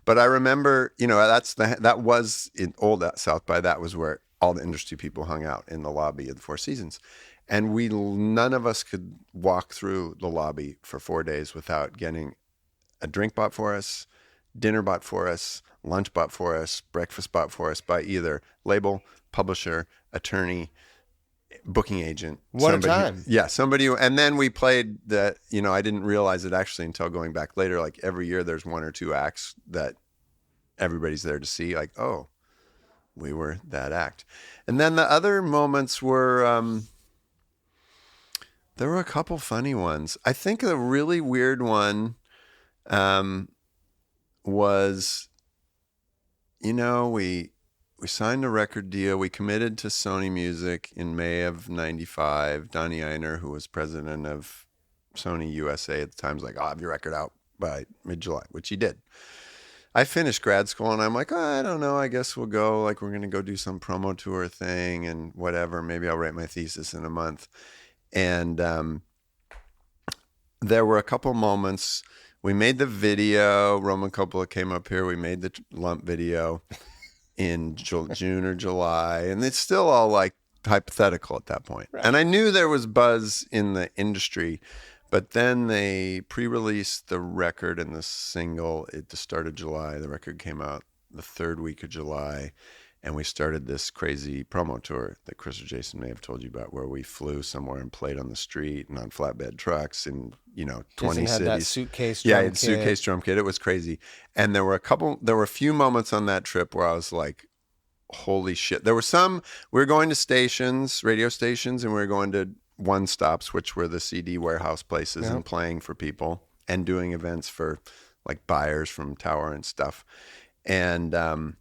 But I remember, that was in old South by. That was where all the industry people hung out in the lobby of the Four Seasons. And none of us could walk through the lobby for 4 days without getting a drink bought for us, dinner bought for us, lunch bought for us, breakfast bought for us by either label, publisher, attorney, booking agent. What a time. Yeah, somebody. And then we played that, I didn't realize it actually until going back later. Like every year there's 1 or 2 acts that everybody's there to see. Like, oh, we were that act. And then the other moments were, there were a couple funny ones. I think the really weird one was, we signed a record deal. We committed to Sony Music in May of 95. Donnie Einer, who was president of Sony USA at the time, was like, I'll have your record out by mid-July, which he did. I finished grad school and I'm like, I don't know. I guess we'll go. Like, we're going to go do some promo tour thing and whatever. Maybe I'll write my thesis in a month. And there were a couple moments. We made the video. Roman Coppola came up here. We made the Lump video in June or July. And it's still all like hypothetical at that point. Right. And I knew there was buzz in the industry. But then they pre-released the record and the single at the start of July. The record came out the 3rd week of July. And we started this crazy promo tour that Chris or Jason may have told you about, where we flew somewhere and played on the street and on flatbed trucks in, 20 cities. That suitcase drum kit. Suitcase drum kit. It was crazy. And there were a few moments on that trip where I was like, holy shit. There were some, we were going to stations, radio stations, and we were going to one stops, which were the CD warehouse places, and playing for people and doing events for like buyers from Tower and stuff. And,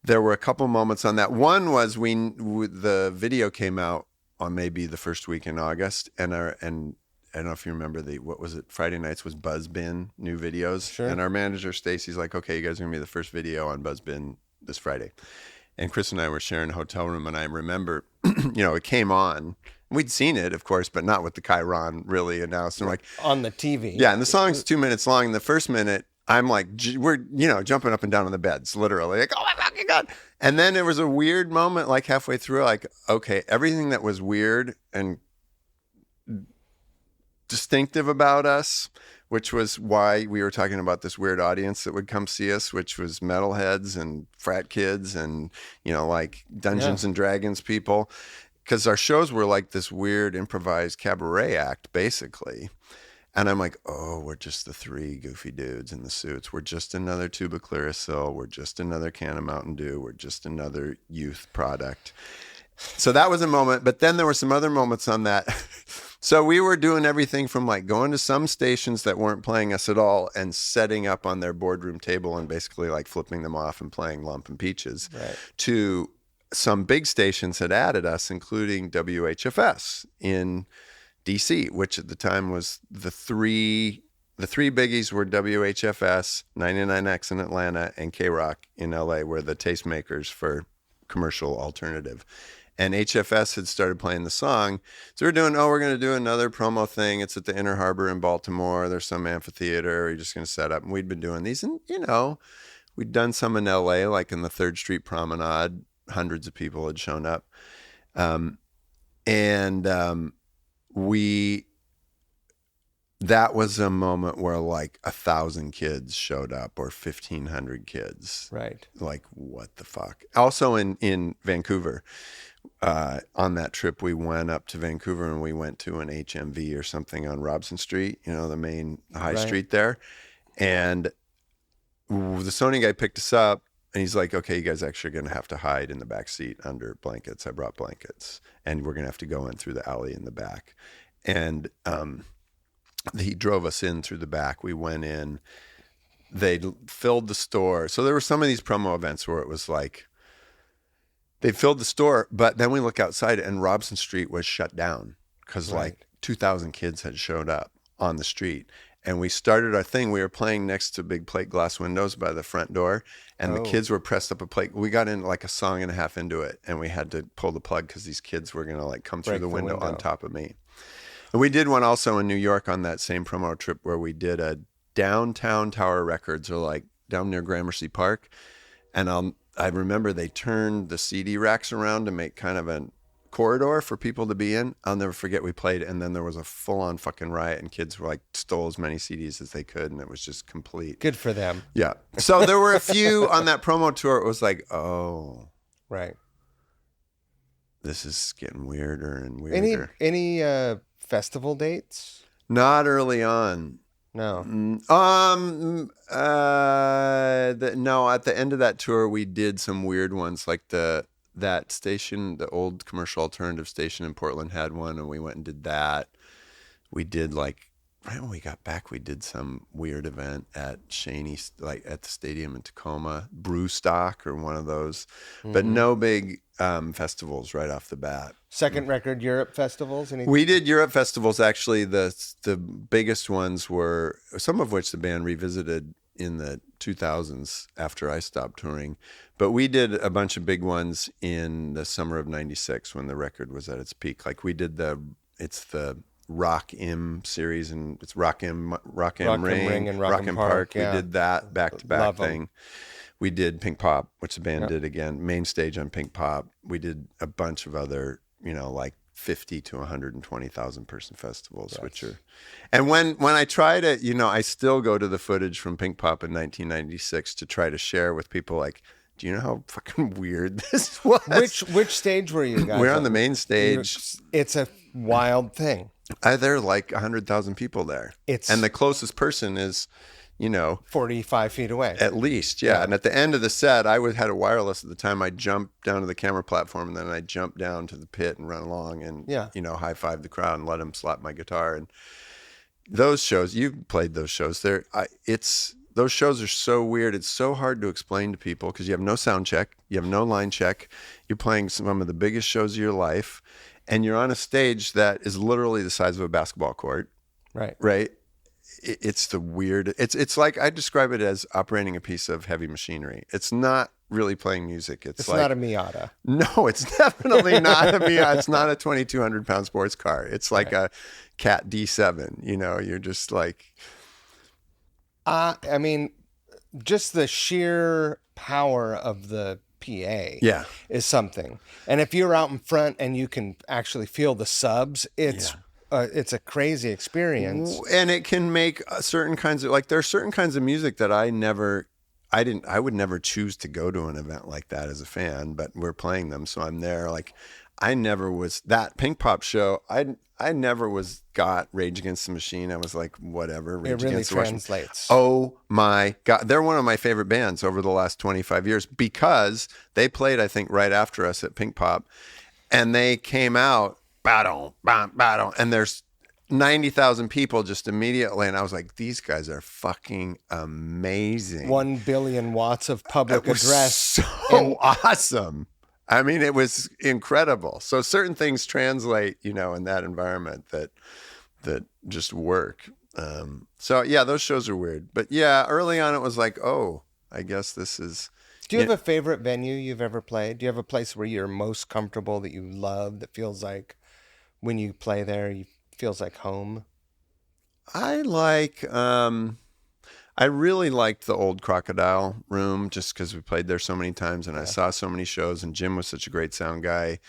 there were a couple moments on that. One was the video came out on maybe the first week in August, and I don't know if you remember what was it? Friday nights was Buzzbin new videos. Sure. And our manager, Stacy's like, okay, you guys are going to be the first video on Buzzbin this Friday. And Chris and I were sharing a hotel room. And I remember, it came on. We'd seen it, of course, but not with the Chiron really announced. And we're like, on the TV. Yeah. And the song's 2 minutes long. The first minute, I'm like, we're, jumping up and down on the beds, literally. Like, oh my fucking God. And then there was a weird moment, like halfway through, like, okay, everything that was weird and distinctive about us, which was why we were talking about this weird audience that would come see us, which was metalheads and frat kids and, like Dungeons and Dragons people. Because our shows were like this weird improvised cabaret act, basically. And I'm like, oh, we're just the three goofy dudes in the suits. We're just another tube of Clearasil. We're just another can of Mountain Dew. We're just another youth product. So that was a moment. But then there were some other moments on that. So we were doing everything from like going to some stations that weren't playing us at all and setting up on their boardroom table and basically like flipping them off and playing Lump and Peaches, right, to some big stations had added us, including WHFS in DC, which at the time was the three biggies were WHFS, 99X in Atlanta, and K-Rock in LA were the tastemakers for commercial alternative. And HFS had started playing the song. So we're going to do another promo thing. It's at the Inner Harbor in Baltimore. There's some amphitheater. We're just going to set up. And we'd been doing these. And, we'd done some in LA, like in the 3rd Street Promenade. Hundreds of people had shown up. That was a moment where like 1,000 kids showed up or 1,500 kids. Right. Like, what the fuck? Also in Vancouver, on that trip, we went up to Vancouver and we went to an HMV or something on Robson Street, the main high street there. And the Sony guy picked us up. And he's like, okay, you guys actually are going to have to hide in the back seat under blankets. I brought blankets. And we're going to have to go in through the alley in the back. And he drove us in through the back. We went in. They filled the store. So there were some of these promo events where it was like, they filled the store. But then we look outside and Robson Street was shut down because like 2,000 kids had showed up on the street. And we started our thing. We were playing next to big plate glass windows by the front door. And the kids were pressed up a plate. We got in like a song and a half into it. And we had to pull the plug because these kids were going to like come through the window on top of me. And we did one also in New York on that same promo trip where we did a downtown Tower Records or like down near Gramercy Park. And I remember they turned the CD racks around to make kind of a corridor for people to be in. I'll never forget we played and then there was a full-on fucking riot and kids were like stole as many CDs as they could and it was just complete. Good for them. Yeah. So there were a few on that promo tour. It was like, oh, right, this is getting weirder and weirder. Any festival dates? Not early on. No. No, at the end of that tour we did some weird ones like that station, the old commercial alternative station in Portland had one and we went and did that. We did like, right when we got back, we did some weird event at Shaney, like at the stadium in Tacoma, Brew Stock or one of those, but no big festivals right off the bat. Second record, Europe festivals? Anything? We did Europe festivals. Actually, the biggest ones were, some of which the band revisited in the 2000s after I stopped touring. But we did a bunch of big ones in the summer of 96 when the record was at its peak. Like we did it's the Rock M series and it's Rock M Ring and Rock M Park. Yeah. We did that back-to-back thing. We did Pink Pop, which the band did again, main stage on Pink Pop. We did a bunch of other, like 50 to 120,000 person festivals, which are, and when I try to, I still go to the footage from Pink Pop in 1996 to try to share with people like, do you know how fucking weird this was? Which stage were you guys? We're on the main stage. It's a wild thing. There are like 100,000 people there. And the closest person is, 45 feet away. At least, yeah. And at the end of the set, I had a wireless at the time. I jumped down to the camera platform and then I jumped down to the pit and run along and, high-five the crowd and let them slap my guitar. And those shows, you've played those shows. Those shows are so weird. It's so hard to explain to people because you have no sound check. You have no line check. You're playing some of the biggest shows of your life. And you're on a stage that is literally the size of a basketball court. Right. right? It's the weird. It's like I describe it as operating a piece of heavy machinery. It's not really playing music. It's like not a Miata. no, it's definitely not a Miata. It's not a 2,200-pound sports car. It's like a Cat D7. You know, you're just like. I mean, just the sheer power of the PA is something. And if you're out in front and you can actually feel the subs, it's a crazy experience. And it can make certain kinds of, like, there are certain kinds of music that I would never choose to go to an event like that as a fan, but we're playing them, so I'm there. Like, I never was that Pink Pop show. I never got Rage Against the Machine. I was like, whatever. Rage it really Against translates. Oh my God. They're one of my favorite bands over the last 25 years because they played, I think, right after us at Pink Pop, and they came out, and there's 90,000 people just immediately. And I was like, these guys are fucking amazing. 1 billion watts of public address. So awesome. I mean, it was incredible. So certain things translate, you know, in that environment that just work. So yeah, those shows are weird. But yeah, early on it was like, oh, I guess this is. Do you have a favorite venue you've ever played? Do you have a place where you're most comfortable, that you love, that feels like when you play there, it feels like home? I really liked the old Crocodile Room just because we played there so many times and I saw so many shows, and Jim was such a great sound guy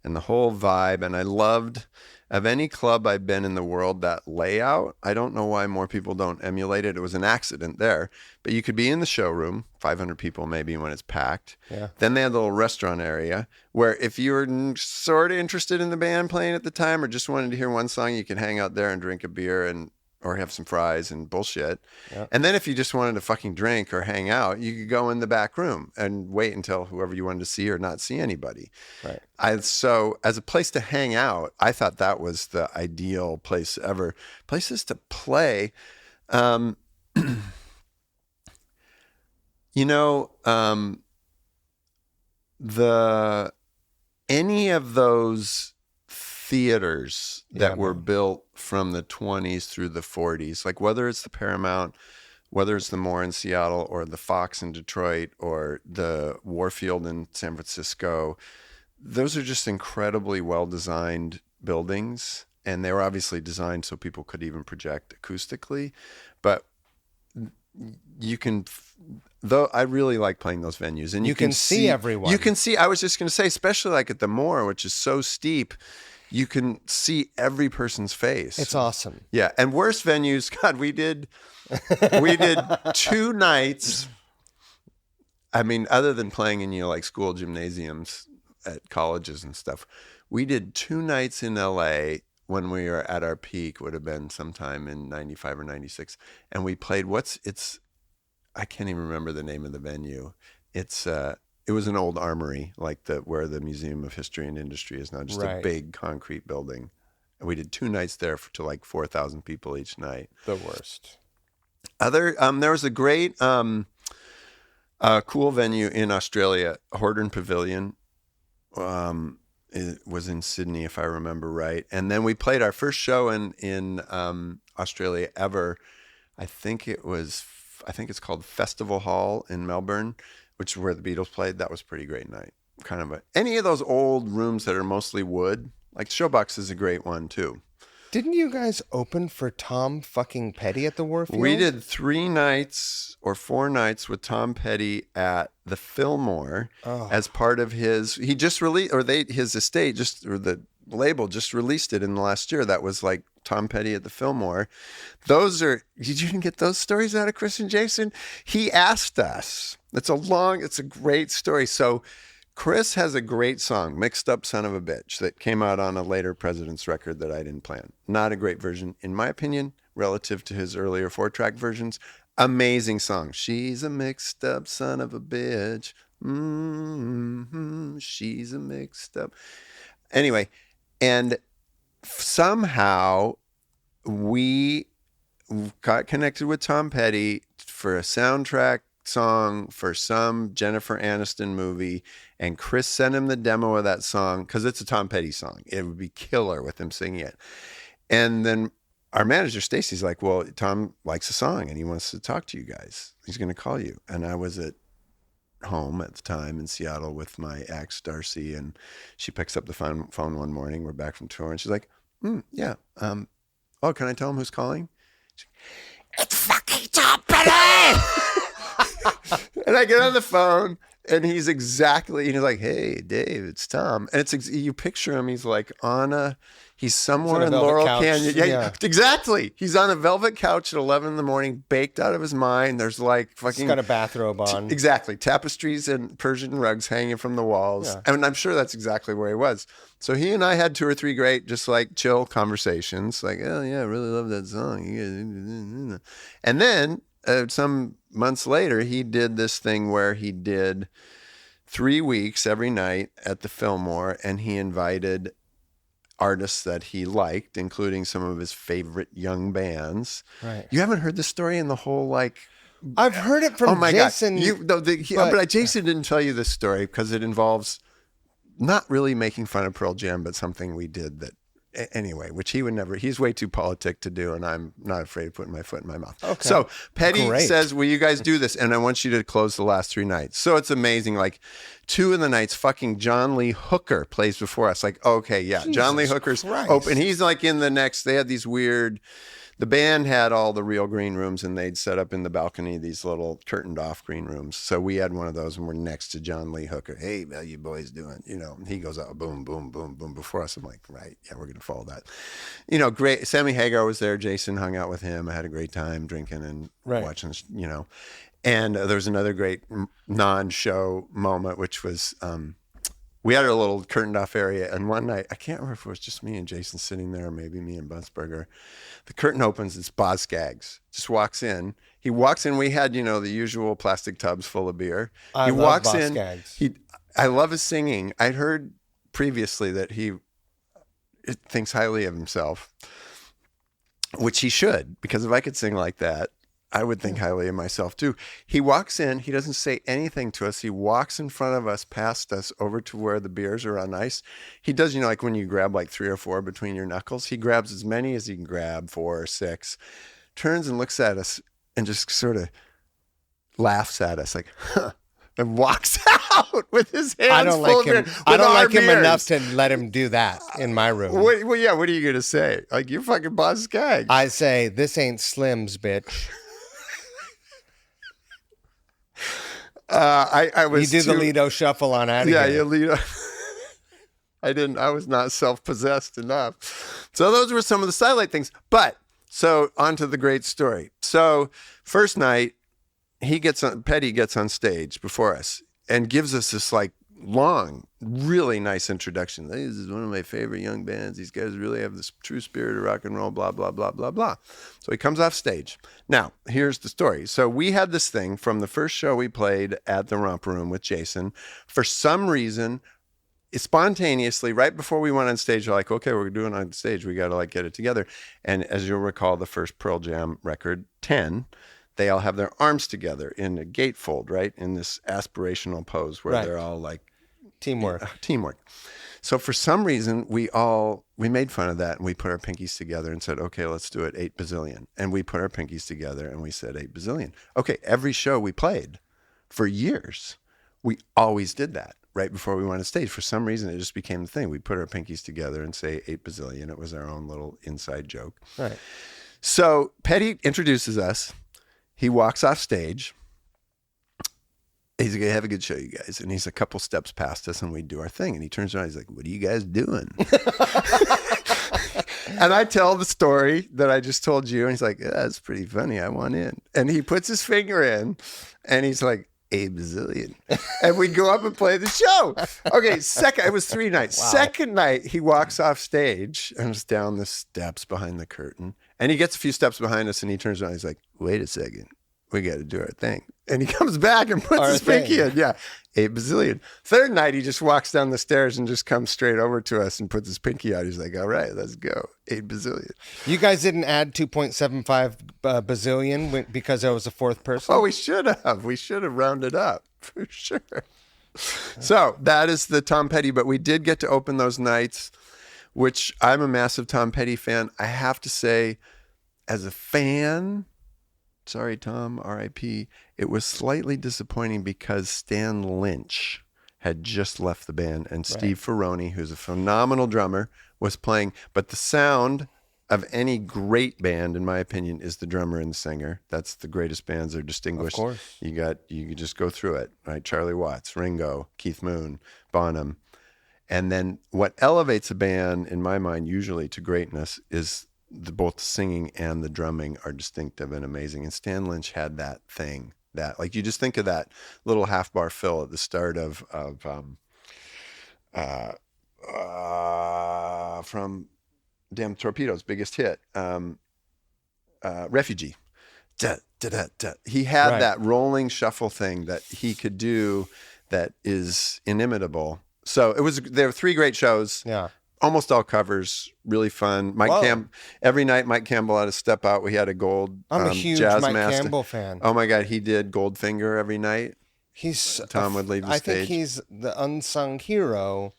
and the whole vibe. And I loved, of any club I've been in the world, that layout. I don't know why more people don't emulate it. It was an accident there, but you could be in the showroom, 500 people maybe when it's packed. Yeah. Then they had the little restaurant area where if you were sort of interested in the band playing at the time or just wanted to hear one song, you could hang out there and drink a beer or have some fries and bullshit. Yeah. And then if you just wanted to fucking drink or hang out, you could go in the back room and wait until whoever you wanted to see or not see anybody. Right. So as a place to hang out, I thought that was the ideal place ever. Places to play. You know, any of those theaters that were built from the 20s through the 40s, like whether it's the Paramount, whether it's the Moore in Seattle or the Fox in Detroit or the Warfield in San Francisco, those are just incredibly well-designed buildings. And they were obviously designed so people could even project acoustically. But you can, though, I really like playing those venues. And you can see everyone. You can see, I was just going to say, especially like at the Moore, which is so steep, you can see every person's face. It's awesome. Yeah. And worst venues, God, we did 2 nights. I mean, other than playing in, like school gymnasiums at colleges and stuff, we did 2 nights in LA when we were at our peak, would have been sometime in 95 or 96. And we played I can't even remember the name of the venue. It was an old armory, like where the Museum of History and Industry is now, just a big concrete building. And we did 2 nights there to like 4,000 people each night. The worst. There was a great, cool venue in Australia, Hordern Pavilion. It was in Sydney, if I remember right. And then we played our first show in Australia ever. I think it's called Festival Hall in Melbourne, which is where the Beatles played. That was a pretty great night. Any of those old rooms that are mostly wood, like Showbox is a great one too. Didn't you guys open for Tom fucking Petty at the Warfield? We did 3 nights or 4 nights with Tom Petty at the Fillmore as part of his estate the label just released it in the last year. That was like Tom Petty at the Fillmore. Did you get those stories out of Chris and Jason? He asked us. It's a great story. So Chris has a great song, Mixed Up Son of a Bitch, that came out on a later President's record that I didn't play on. Not a great version, in my opinion, relative to his earlier 4-track versions. Amazing song. She's a mixed up son of a bitch. She's a mixed up. Anyway, and somehow we got connected with Tom Petty for a soundtrack song for some Jennifer Aniston movie, and Chris sent him the demo of that song because it's a Tom Petty song. It would be killer with him singing it. And then our manager, Stacy's like, well, Tom likes a song and he wants to talk to you guys. He's going to call you. And I was at home at the time in Seattle with my ex, Darcy, and she picks up the phone one morning. We're back from tour and she's like, yeah. Oh, can I tell him who's calling? It's fucking Tom Petty! And I get on the phone and he's like, hey, Dave, it's Tom. And you picture him, he's like he's somewhere in Laurel Canyon. Yeah, exactly. He's on a velvet couch at 11 in the morning, baked out of his mind. There's like fucking... He's got a bathrobe on. Exactly. Tapestries and Persian rugs hanging from the walls. Yeah. And I'm sure that's exactly where he was. So he and I had 2 or 3 great, just like chill conversations. Like, oh yeah, I really love that song. And then some months later, he did this thing where he did 3 weeks every night at the Fillmore, and he invited artists that he liked, including some of his favorite young bands. Right. You haven't heard the story in the whole like... I've heard it from Jason. But Jason didn't tell you this story because it involves not really making fun of Pearl Jam, but something we did that... Anyway, which he would never, he's way too politic to do, and I'm not afraid of putting my foot in my mouth. Okay. So Petty says, will you guys do this? And I want you to close the last 3 nights. So it's amazing. Like 2 of the nights, fucking John Lee Hooker plays before us. Like, okay, yeah, Jesus John Lee Hooker's open. He's like in the next, they had these weird, the band had all the real green rooms and they'd set up in the balcony these little curtained off green rooms. So we had one of those and we're next to John Lee Hooker. Hey, how you boys doing? You know, he goes out, boom, boom, boom, boom before us. I'm like, right, yeah, we're going to follow that. You know, great. Sammy Hagar was there. Jason hung out with him. I had a great time drinking and watching, you know. And there was another great non-show moment, which was... we had a little curtained off area, and one night, I can't remember if it was just me and Jason sitting there, or maybe me and Buntsberger. The curtain opens, it's Boz Scaggs. Just walks in. He walks in, we had, you know, the usual plastic tubs full of beer. I love Boz Scaggs. I love his singing. I'd heard previously that he thinks highly of himself, which he should, because if I could sing like that, I would think highly of myself too. He walks in, he doesn't say anything to us. He walks in front of us, past us, over to where the beers are on ice. He does, you know, like when you grab like 3 or 4 between your knuckles, he grabs as many as he can grab, 4 or 6, turns and looks at us and just sort of laughs at us like, huh, and walks out with his hands I don't full like of him. beer. I don't like him beers. enough to let him do that in my room. Well, yeah, what are you going to say? Like, you're fucking Boz Scaggs. I say, this ain't Slim's, bitch. I was. You do the Lido shuffle on out of here. Yeah, you Lido. I was not self-possessed enough. So those were some of the sidelight things. But so on to the great story. So first night, Petty gets on stage before us and gives us this like long, really nice introduction. This is one of my favorite young bands. These guys really have this true spirit of rock and roll, blah, blah, blah, blah, blah. So he comes off stage. Now, here's the story. So we had this thing from the first show we played at the Romper Room with Jason. For some reason, spontaneously, right before we went on stage, we're like, okay, we're doing it on stage. We got to like get it together. And as you'll recall, the first Pearl Jam record, 10, they all have their arms together in a gatefold, right? In this aspirational pose where they're all like, Teamwork. So for some reason, we made fun of that and we put our pinkies together and said, okay, let's do it 8 bazillion. And we put our pinkies together and we said 8 bazillion. Okay, every show we played for years, we always did that right before we went on stage. For some reason, it just became the thing. We put our pinkies together and say 8 bazillion. It was our own little inside joke. Right. So Petty introduces us. He walks off stage. He's like, have a good show, you guys. And he's a couple steps past us and we do our thing. And he turns around, he's like, what are you guys doing? And I tell the story that I just told you. And he's like, yeah, that's pretty funny. I want in. And he puts his finger in and he's like, 8 bazillion. And we go up and play the show. Okay, it was 3 nights. Wow. Second night, he walks off stage and is down the steps behind the curtain. And he gets a few steps behind us and he turns around. He's like, wait a second. We got to do our thing. And he comes back and puts his pinky in. Yeah, 8 bazillion. Third night, he just walks down the stairs and just comes straight over to us and puts his pinky out. He's like, all right, let's go. 8 bazillion. You guys didn't add 2.75 bazillion because there was a 4th person? Oh, we should have. We should have rounded up for sure. So that is the Tom Petty. But we did get to open those nights, which I'm a massive Tom Petty fan. I have to say, as a fan, sorry, Tom, R.I.P., it was slightly disappointing because Stan Lynch had just left the band and Steve Ferroni, who's a phenomenal drummer, was playing. But the sound of any great band, in my opinion, is the drummer and the singer. That's the greatest bands. They're distinguished. Of course. You just go through it, right? Charlie Watts, Ringo, Keith Moon, Bonham. And then what elevates a band, in my mind, usually to greatness is both the singing and the drumming are distinctive and amazing. And Stan Lynch had that thing, that like you just think of that little half bar fill at the start of from Damn Torpedoes' biggest hit, Refugee. Da, da, da, da. He had that rolling shuffle thing that he could do that is inimitable. So there were 3 great shows. Yeah. Almost all covers, really fun. Every night Mike Campbell had a step out. We had a gold I'm a huge jazz Mike master. Campbell fan. Oh my God, he did Goldfinger every night. Tom would leave the stage. I think he's the unsung hero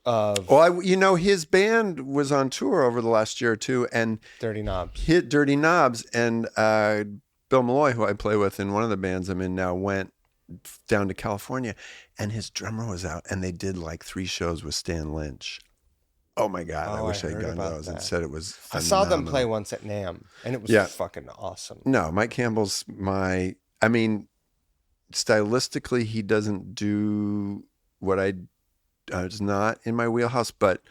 of. Well, his band was on tour over the last year or two, and Dirty Knobs. Hit Dirty Knobs, and Bill Malloy, who I play with in one of the bands I'm in now, went down to California, and his drummer was out, and they did like 3 shows with Stan Lynch. Oh my God! I wish I'd gone to those and said it was phenomenal. I saw them play once at NAMM, and it was fucking awesome. No, Mike Campbell's stylistically, he doesn't do what it's not in my wheelhouse, but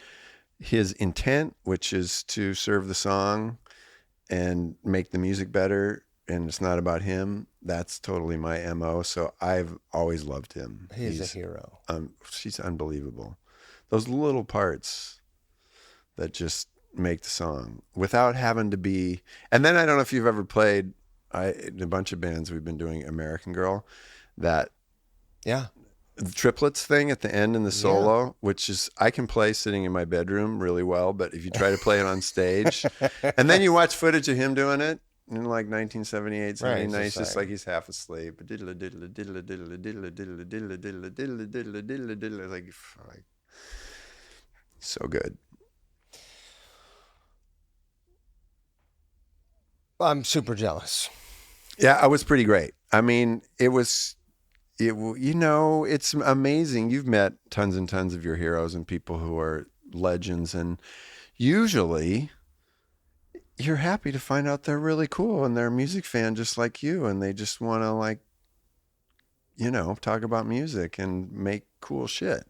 his intent, which is to serve the song and make the music better, and it's not about him, that's totally my MO. So I've always loved him. He's a hero. She's unbelievable. Those little parts that just make the song without having to be. And then I don't know if you've ever played in a bunch of bands we've been doing American Girl, that the triplets thing at the end in the solo, which is I can play sitting in my bedroom really well, but if you try to play it on stage, and then you watch footage of him doing it in like 1978, 79, it's just like he's half asleep. Like so good. I'm super jealous. Yeah, I was pretty great. I mean, it's amazing. You've met tons and tons of your heroes and people who are legends, and usually you're happy to find out they're really cool and they're a music fan just like you, and they just want to talk about music and make cool shit.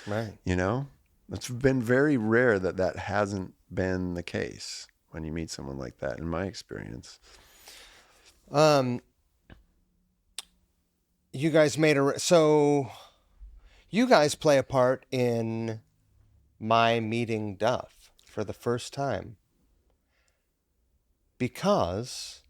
Right. It's been very rare that hasn't been the case when you meet someone like that, in my experience. You guys you guys play a part in my meeting Duff for the first time, because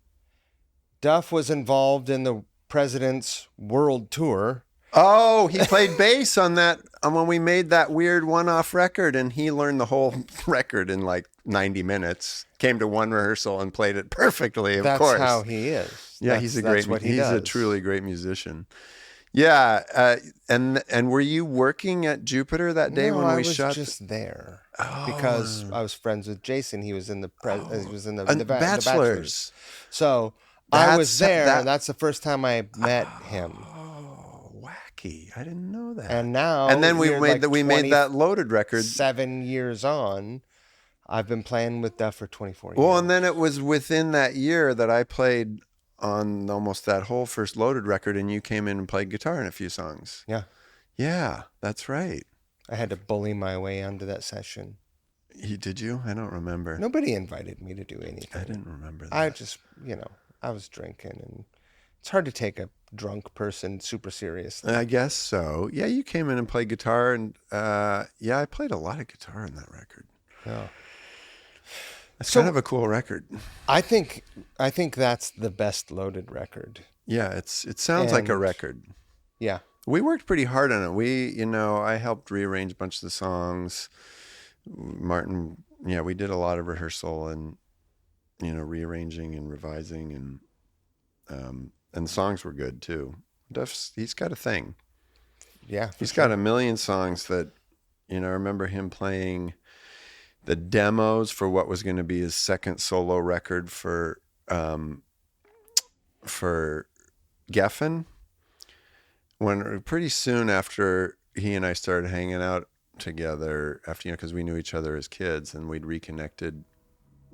Duff was involved in the president's world tour. Oh, he played bass on that when we made that weird one-off record, and he learned the whole record in like 90 minutes. Came to one rehearsal and played it perfectly. Of course, that's how he is. Yeah, he's a truly great musician. Yeah, and were you working at Jupiter that day when we shot? I was just there because I was friends with Jason. He was in the the Bachelors. So I was there, and that's the first time I met him. Wacky! I didn't know that. And now, and then we made that Loaded record. 7 years on, I've been playing with Duff for 24 years. Well, and then it was within that year that I played on almost that whole first Loaded record, and you came in and played guitar in a few songs. Yeah, that's right. I had to bully my way onto that session. Did you? I don't remember. Nobody invited me to do anything. I didn't remember that. I just, I was drinking, and it's hard to take a drunk person super seriously. I guess so. Yeah, you came in and played guitar, and I played a lot of guitar on that record. Yeah. It's kind of a cool record. I think that's the best Loaded record. Yeah, it sounds like a record. Yeah. We worked pretty hard on it. I helped rearrange a bunch of the songs. Martin, we did a lot of rehearsal and, rearranging and revising, and the songs were good too. He's got a thing. Yeah. He's got a million songs that, I remember him playing the demos for what was going to be his second solo record for Geffen. When pretty soon after he and I started hanging out together, after because we knew each other as kids, and we'd reconnected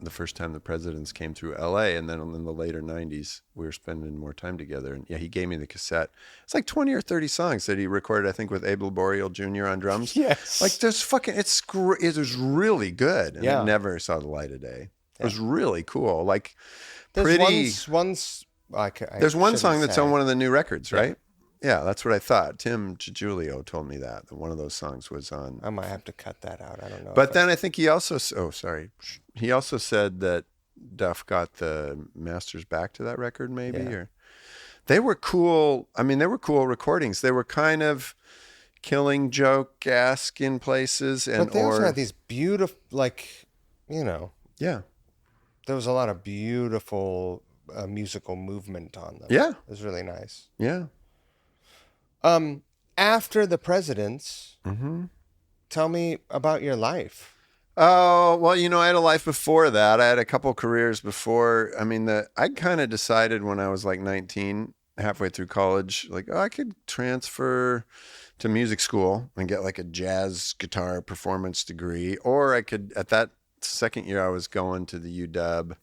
the first time the Presidents came through LA, and then in the later 90s we were spending more time together. And yeah, he gave me the cassette. It's like 20 or 30 songs that he recorded, I think, with Abel Boreal Jr. on drums. Yes. Like there's fucking it was really good, and Yeah. it never saw the light of day. It was really cool. Like There's pretty one there's one song that's say. on one of the new records, right? Yeah, that's what I thought. Tim Giulio told me that one of those songs was on. I might have to cut that out. I don't know. But then I think he also, he also said that Duff got the masters back to that record, maybe, or they were cool. I mean, they were cool recordings. They were kind of Killing Joke-esque in places, but they also had these beautiful, like, yeah, there was a lot of beautiful musical movement on them. Yeah, it was really nice. Yeah. After the Presidents, tell me about your life. Oh, well, I had a life before that. I had a couple careers before. I mean, I kind of decided when I was like 19, halfway through college, like, I could transfer to music school and get like a jazz guitar performance degree. Or I could, at that second year, I was going to the UW,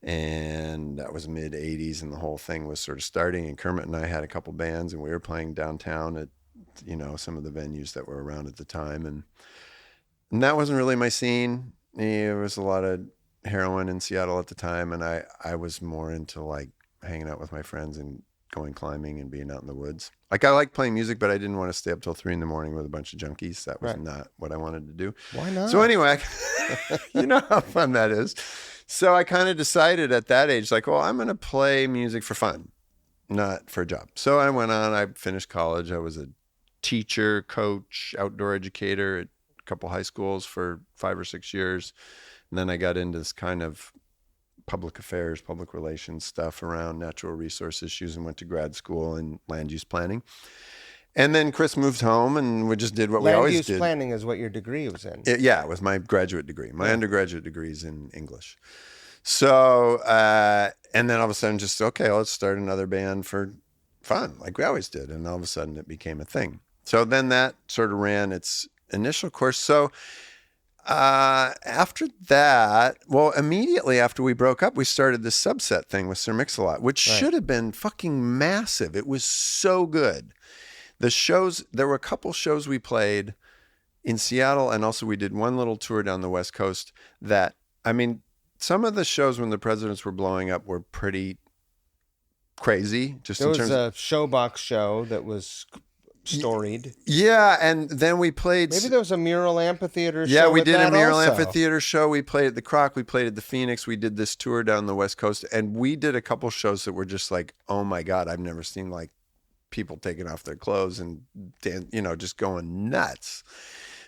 and that was mid 80s, and the whole thing was sort of starting. And Kermit and I had a couple bands, and we were playing downtown at, some of the venues that were around at the time. And that wasn't really my scene. There was a lot of heroin in Seattle at the time, and I was more into like hanging out with my friends and going climbing and being out in the woods. Like I liked playing music, but I didn't want to stay up till 3 a.m. with a bunch of junkies. That was not what I wanted to do. Why not? So anyway, you know how fun that is. So I kind of decided at that age, like, well, I'm going to play music for fun, not for a job. So I went on, I finished college. I was a teacher, coach, outdoor educator at a couple high schools for 5 or 6 years. And then I got into this kind of public affairs, public relations stuff around natural resource issues, and went to grad school in land use planning. And then Chris moved home, and we just did what we always did. Land use planning is what your degree was in. It was my graduate degree. My undergraduate degree is in English. So, and then all of a sudden just, okay, let's start another band for fun, like we always did. And all of a sudden it became a thing. So then that sort of ran its initial course. So after that, well, immediately after we broke up, we started this Subset thing with Sir Mix-a-Lot, which should have been fucking massive. It was so good. The shows, there were a couple shows we played in Seattle, and also we did one little tour down the West Coast that, I mean, some of the shows when the Presidents were blowing up were pretty crazy. There was a Showbox show that was storied. Yeah, and then we played... Maybe there was a mural amphitheater show. Yeah, we did a mural also. amphitheater show. We played at the Croc. We played at the Phoenix. We did this tour down the West Coast, and we did a couple shows that were just like, oh my God, I've never seen like people taking off their clothes and just going nuts.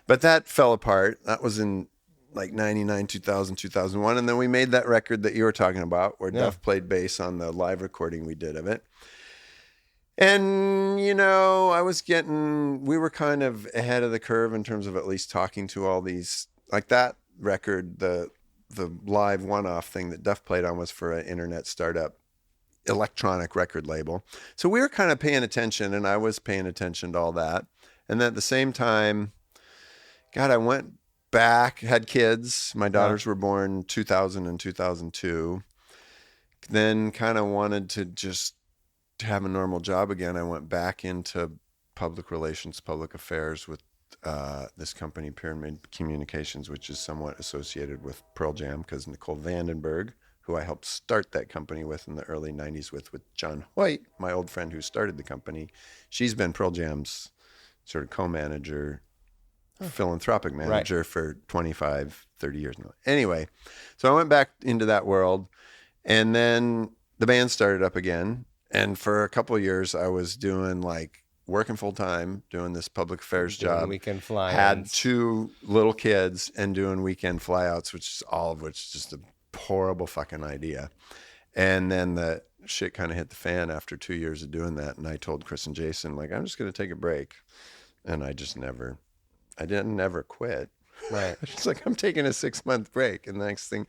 But that fell apart. That was in like 99, 2000, 2001. And then we made that record that you were talking about where Duff played bass on the live recording we did of it. And, we were kind of ahead of the curve in terms of at least talking to all these, like that record, the live one-off thing that Duff played on was for an internet startup electronic record label. So we were kind of paying attention, and I was paying attention to all that. And then at the same time, God, I went back, had kids. My daughters were born 2000 and 2002. Then kind of wanted to just have a normal job again. I went back into public relations, public affairs with this company, Pyramid Communications, which is somewhat associated with Pearl Jam, because Nicole Vandenberg, who I helped start that company with in the early 90s with John Hoyt, my old friend who started the company, she's been Pearl Jam's sort of co-manager, philanthropic manager for 25, 30 years now. Anyway, so I went back into that world, and then the band started up again. And for a couple of years, I was doing like working full time, doing this public affairs job. Weekend fly-ins. Had 2 little kids and doing weekend flyouts, which is just a horrible fucking idea. And then the shit kind of hit the fan after 2 years of doing that. And I told Chris and Jason, like, I'm just going to take a break. And I didn't never quit. Right. It's like, I'm taking a 6-month break. And the next thing.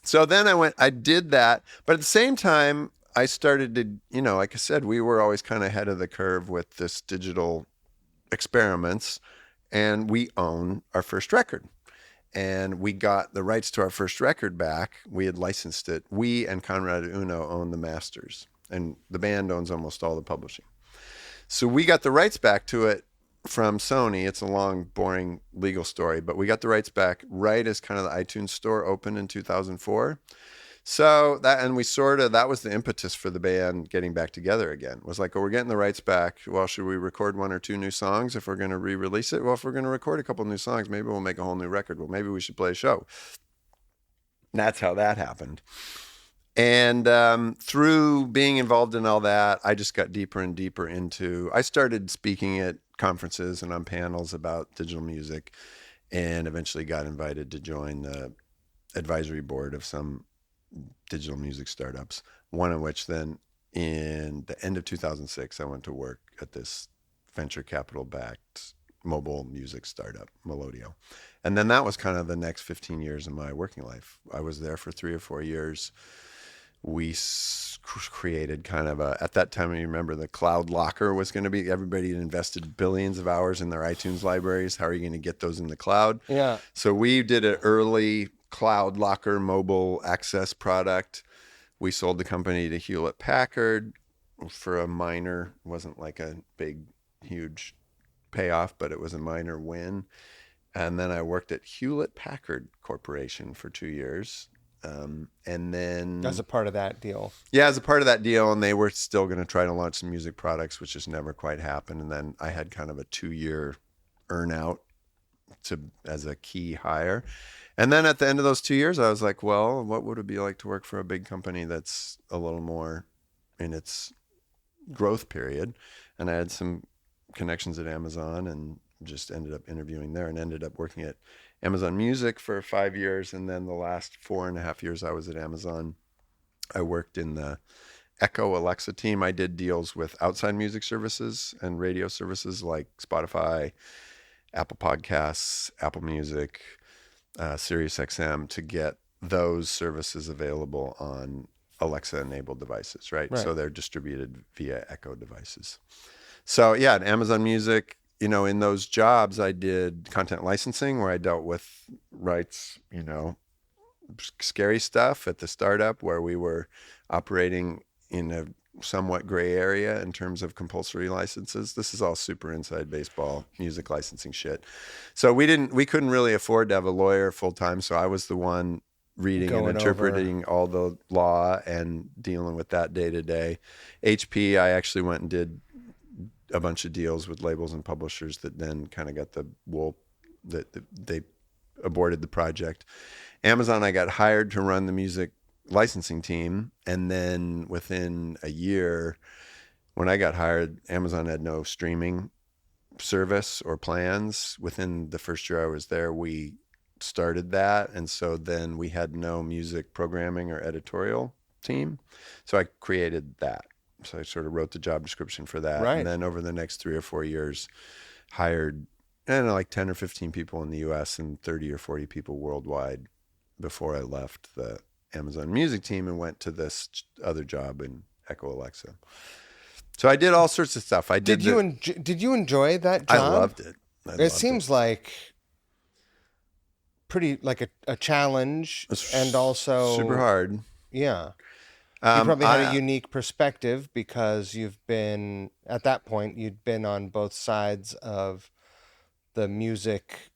So then I did that. But at the same time, I started to, like I said, we were always kind of ahead of the curve with this digital experiments. And we own our first record. And we got the rights to our first record back. We had licensed it. We and Conrad Uno own the masters. And the band owns almost all the publishing. So we got the rights back to it from Sony. It's a long, boring legal story, but we got the rights back right as kind of the iTunes store opened in 2004. So that was the impetus for the band getting back together again. It was like, we're getting the rights back. Well, should we record 1 or 2 new songs if we're going to re-release it? Well, if we're going to record a couple new songs, maybe we'll make a whole new record. Well, maybe we should play a show. And that's how that happened. And through being involved in all that, I just got deeper and deeper I started speaking at conferences and on panels about digital music, and eventually got invited to join the advisory board of some digital music startups, one of which then in the end of 2006, I went to work at this venture capital backed mobile music startup, Melodio. And then that was kind of the next 15 years of my working life. I was there for 3 or 4 years. We created kind of at that time, you remember the cloud locker was going to be, everybody had invested billions of hours in their iTunes libraries. How are you going to get those in the cloud? Yeah. So we did an early cloud locker mobile access product. We sold the company to Hewlett Packard for a minor, it wasn't like a big, huge payoff, but it was a minor win. And then I worked at Hewlett Packard Corporation for 2 years. And then as a part of that deal. Yeah, as a part of that deal. And they were still going to try to launch some music products, which just never quite happened. And then I had kind of a 2-year earn out as a key hire. And then at the end of those 2 years, I was like, well, what would it be like to work for a big company that's a little more in its growth period? And I had some connections at Amazon and just ended up interviewing there and ended up working at Amazon Music for 5 years. And then the last 4.5 years I was at Amazon, I worked in the Echo Alexa team. I did deals with outside music services and radio services like Spotify, Apple Podcasts, Apple Music, Sirius XM to get those services available on Alexa-enabled devices, right? So they're distributed via Echo devices. So yeah, at Amazon Music, in those jobs, I did content licensing where I dealt with rights, scary stuff at the startup where we were operating in a somewhat gray area in terms of compulsory licenses. This is all super inside baseball music licensing shit. So we couldn't really afford to have a lawyer full time. So I was the one reading and interpreting all the law and dealing with that day to day. HP, I actually went and did a bunch of deals with labels and publishers that then kind of got the wool that they aborted the project. Amazon, I got hired to run the music licensing team. And then within a year, when I got hired, Amazon had no streaming service or plans. Within the first year I was there, we started that. And so then we had no music programming or editorial team. So I created that. So I sort of wrote the job description for that. Right. And then over the next 3 or 4 years, hired, like 10 or 15 people in the US and 30 or 40 people worldwide before I left the Amazon Music team and went to this other job in Echo Alexa. So I did all sorts of stuff. Did you enjoy that job? I loved it. It seems like pretty like a challenge and also super hard. Yeah. You probably had a unique perspective because you've been, at that point, you'd been on both sides of the music,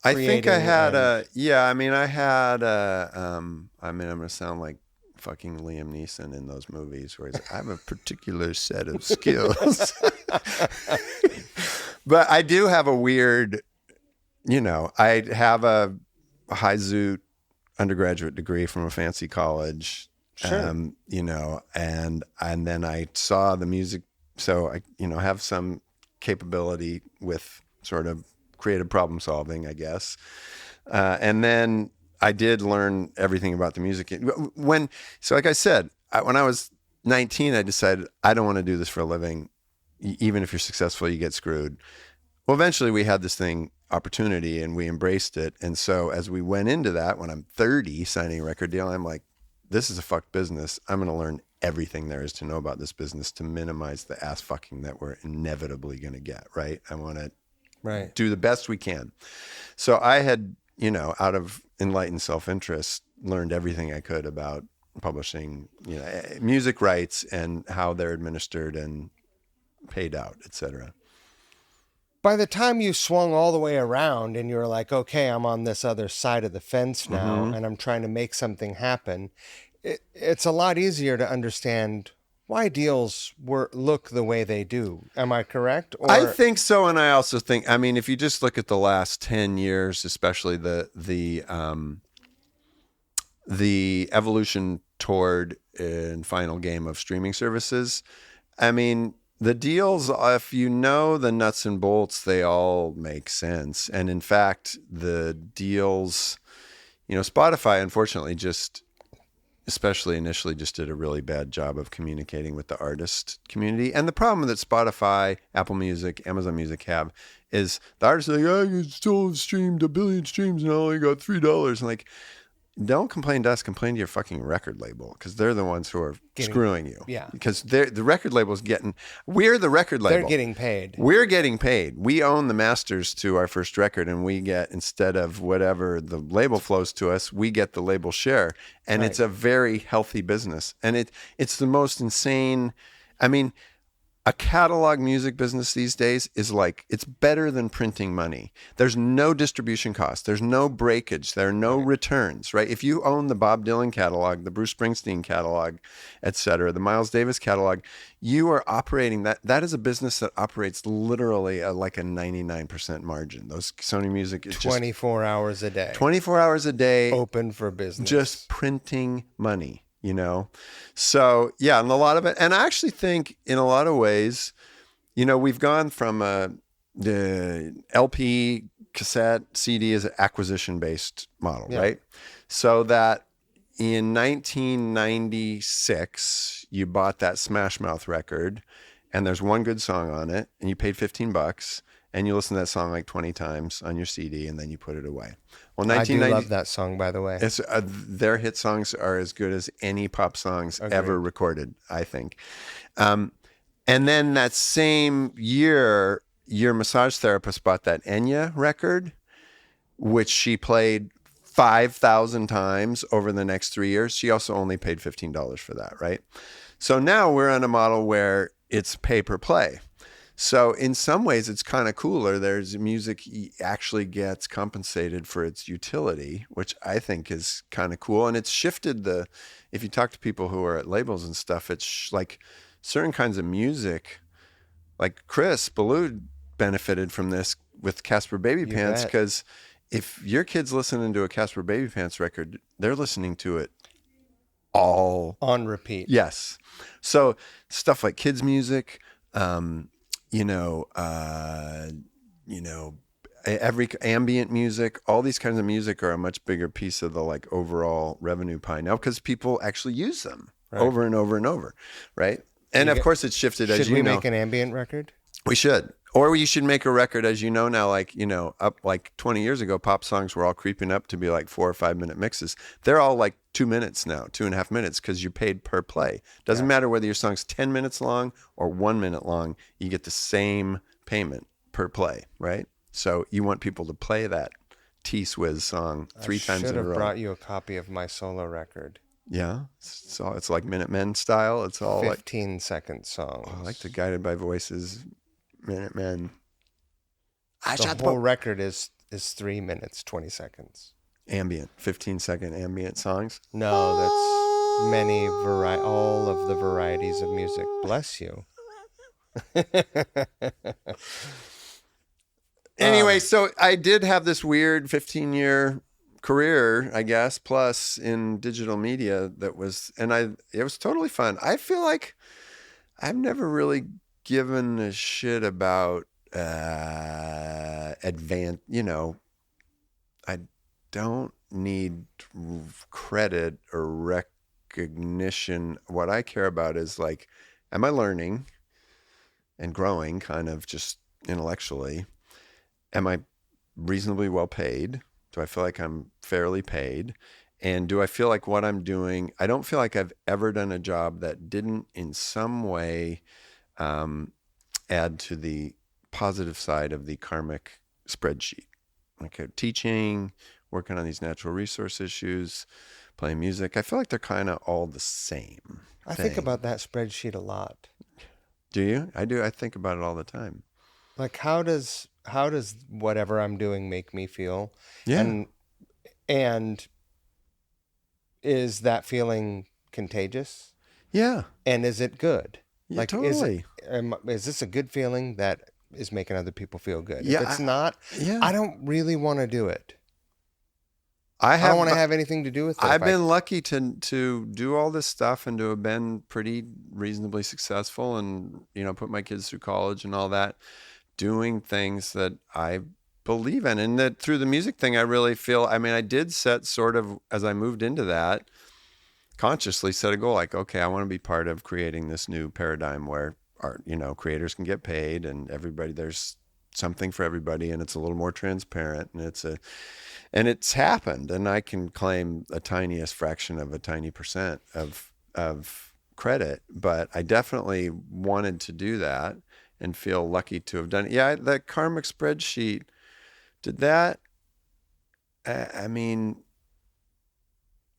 I think I had I'm going to sound like fucking Liam Neeson in those movies where he's like, I have a particular set of skills. But I do have a weird, I have a high zoot undergraduate degree from a fancy college. Sure. And then I saw the music, so I, have some capability with sort of creative problem solving, I guess. And then I did learn everything about the music. So like I said, when I was 19, I decided I don't want to do this for a living. Even if you're successful, you get screwed. Well, eventually we had this opportunity, and we embraced it. And so as we went into that, when I'm 30 signing a record deal, I'm like, this is a fucked business. I'm going to learn everything there is to know about this business to minimize the ass fucking that we're inevitably going to get, right? I want to do the best we can. So I had, out of enlightened self-interest, learned everything I could about publishing, music rights and how they're administered and paid out, etc. By the time you swung all the way around and you were like, okay, I'm on this other side of the fence now, and I'm trying to make something happen, it's a lot easier to understand why deals look the way they do. Am I correct? Or... I think so, and I also think, if you just look at the last 10 years, especially the evolution toward and final game of streaming services, the deals, if you know the nuts and bolts, they all make sense. And in fact, the deals, Spotify, unfortunately, especially initially, just did a really bad job of communicating with the artist community. And the problem that Spotify, Apple Music, Amazon Music have is the artists are like, oh, you still streamed 1 billion streams and I only got $3. And like, don't complain to us, complain to your fucking record label, because they're the ones who are screwing you. Yeah. Because the record label's we're the record label. They're getting paid. We're getting paid. We own the masters to our first record, and we get, instead of whatever the label flows to us, we get the label share. And it's a very healthy business. And it's the most insane. A catalog music business these days is like, it's better than printing money. There's no distribution cost. There's no breakage. There are no returns, right? If you own the Bob Dylan catalog, the Bruce Springsteen catalog, et cetera, the Miles Davis catalog, you are operating that is a business that operates literally like a 99% margin. Those Sony Music is 24 hours a day. 24 hours a day. Open for business. Just printing money. So yeah, and a lot of it, and I actually think in a lot of ways, we've gone from the LP, cassette, CD as an acquisition-based model, right? So that in 1996, you bought that Smash Mouth record, and there's one good song on it, and you paid $15, and you listen to that song like 20 times on your CD, and then you put it away. Well, I do love that song, by the way. It's, their hit songs are as good as any pop songs ever recorded, I think. And then that same year, your massage therapist bought that Enya record, which she played 5,000 times over the next 3 years. She also only paid $15 for that, right? So now we're on a model where it's pay per play. So in some ways, it's kind of cooler. There's music actually gets compensated for its utility, which I think is kind of cool. And it's shifted if you talk to people who are at labels and stuff, it's like certain kinds of music, like Chris Ballou benefited from this with Casper Baby Pants, because if your kid's listening to a Casper Baby Pants record, they're listening to it all on repeat. Yes. So stuff like kids music, every ambient music, all these kinds of music are a much bigger piece of the like overall revenue pie now, because people actually use them over and over and over, right? And of course it's shifted, as you know. Should we make an ambient record? We should. Or you should make a record, as you know now, like, up like 20 years ago, pop songs were all creeping up to be like 4 or 5 minute mixes. They're all like 2 minutes now, 2.5 minutes, because you're paid per play. Doesn't matter whether your song's 10 minutes long or 1 minute long, you get the same payment per play, right? So you want people to play that T-Swizz song 3 times in a row. I should have brought you a copy of my solo record. Yeah, so it's like Minutemen style. It's all 15-second songs. I like the Guided by Voices Minutemen. The whole record is 3 minutes, 20 seconds. Ambient, 15-second ambient songs? No, that's all of the varieties of music. Bless you. Anyway, so I did have this weird 15-year career, I guess, plus in digital media it was totally fun. I feel like I've never really given a shit about I don't need credit or recognition. What I care about is like, am I learning and growing kind of just intellectually? am I reasonably well paid? Do I feel like I'm fairly paid? And do I feel like what I'm doing, I don't feel like I've ever done a job that didn't in some way add to the positive side of the karmic spreadsheet. Like teaching, working on these natural resource issues, playing music. I feel like they're kind of all the same I thing. think about that spreadsheet a lot. Do you? I do. I think about it all the time. Like how does whatever I'm doing make me feel? Yeah. And is that feeling contagious? Yeah. And is it good? Yeah, Like totally. is this a good feeling that is making other people feel good? Yeah, If it's not, yeah. I don't really want to do it. I I don't want to have anything to do with it. I've been lucky to do all this stuff and to have been pretty reasonably successful and, put my kids through college and all that, doing things that I believe in. And that through the music thing, I really feel, I did set sort of, as I moved into that, consciously set a goal like, okay, I want to be part of creating this new paradigm where art, creators can get paid and there's something for everybody and it's a little more transparent and it's happened, and I can claim a tiniest fraction of a tiny percent of credit, but I definitely wanted to do that and feel lucky to have done it. Yeah, that karmic spreadsheet did that.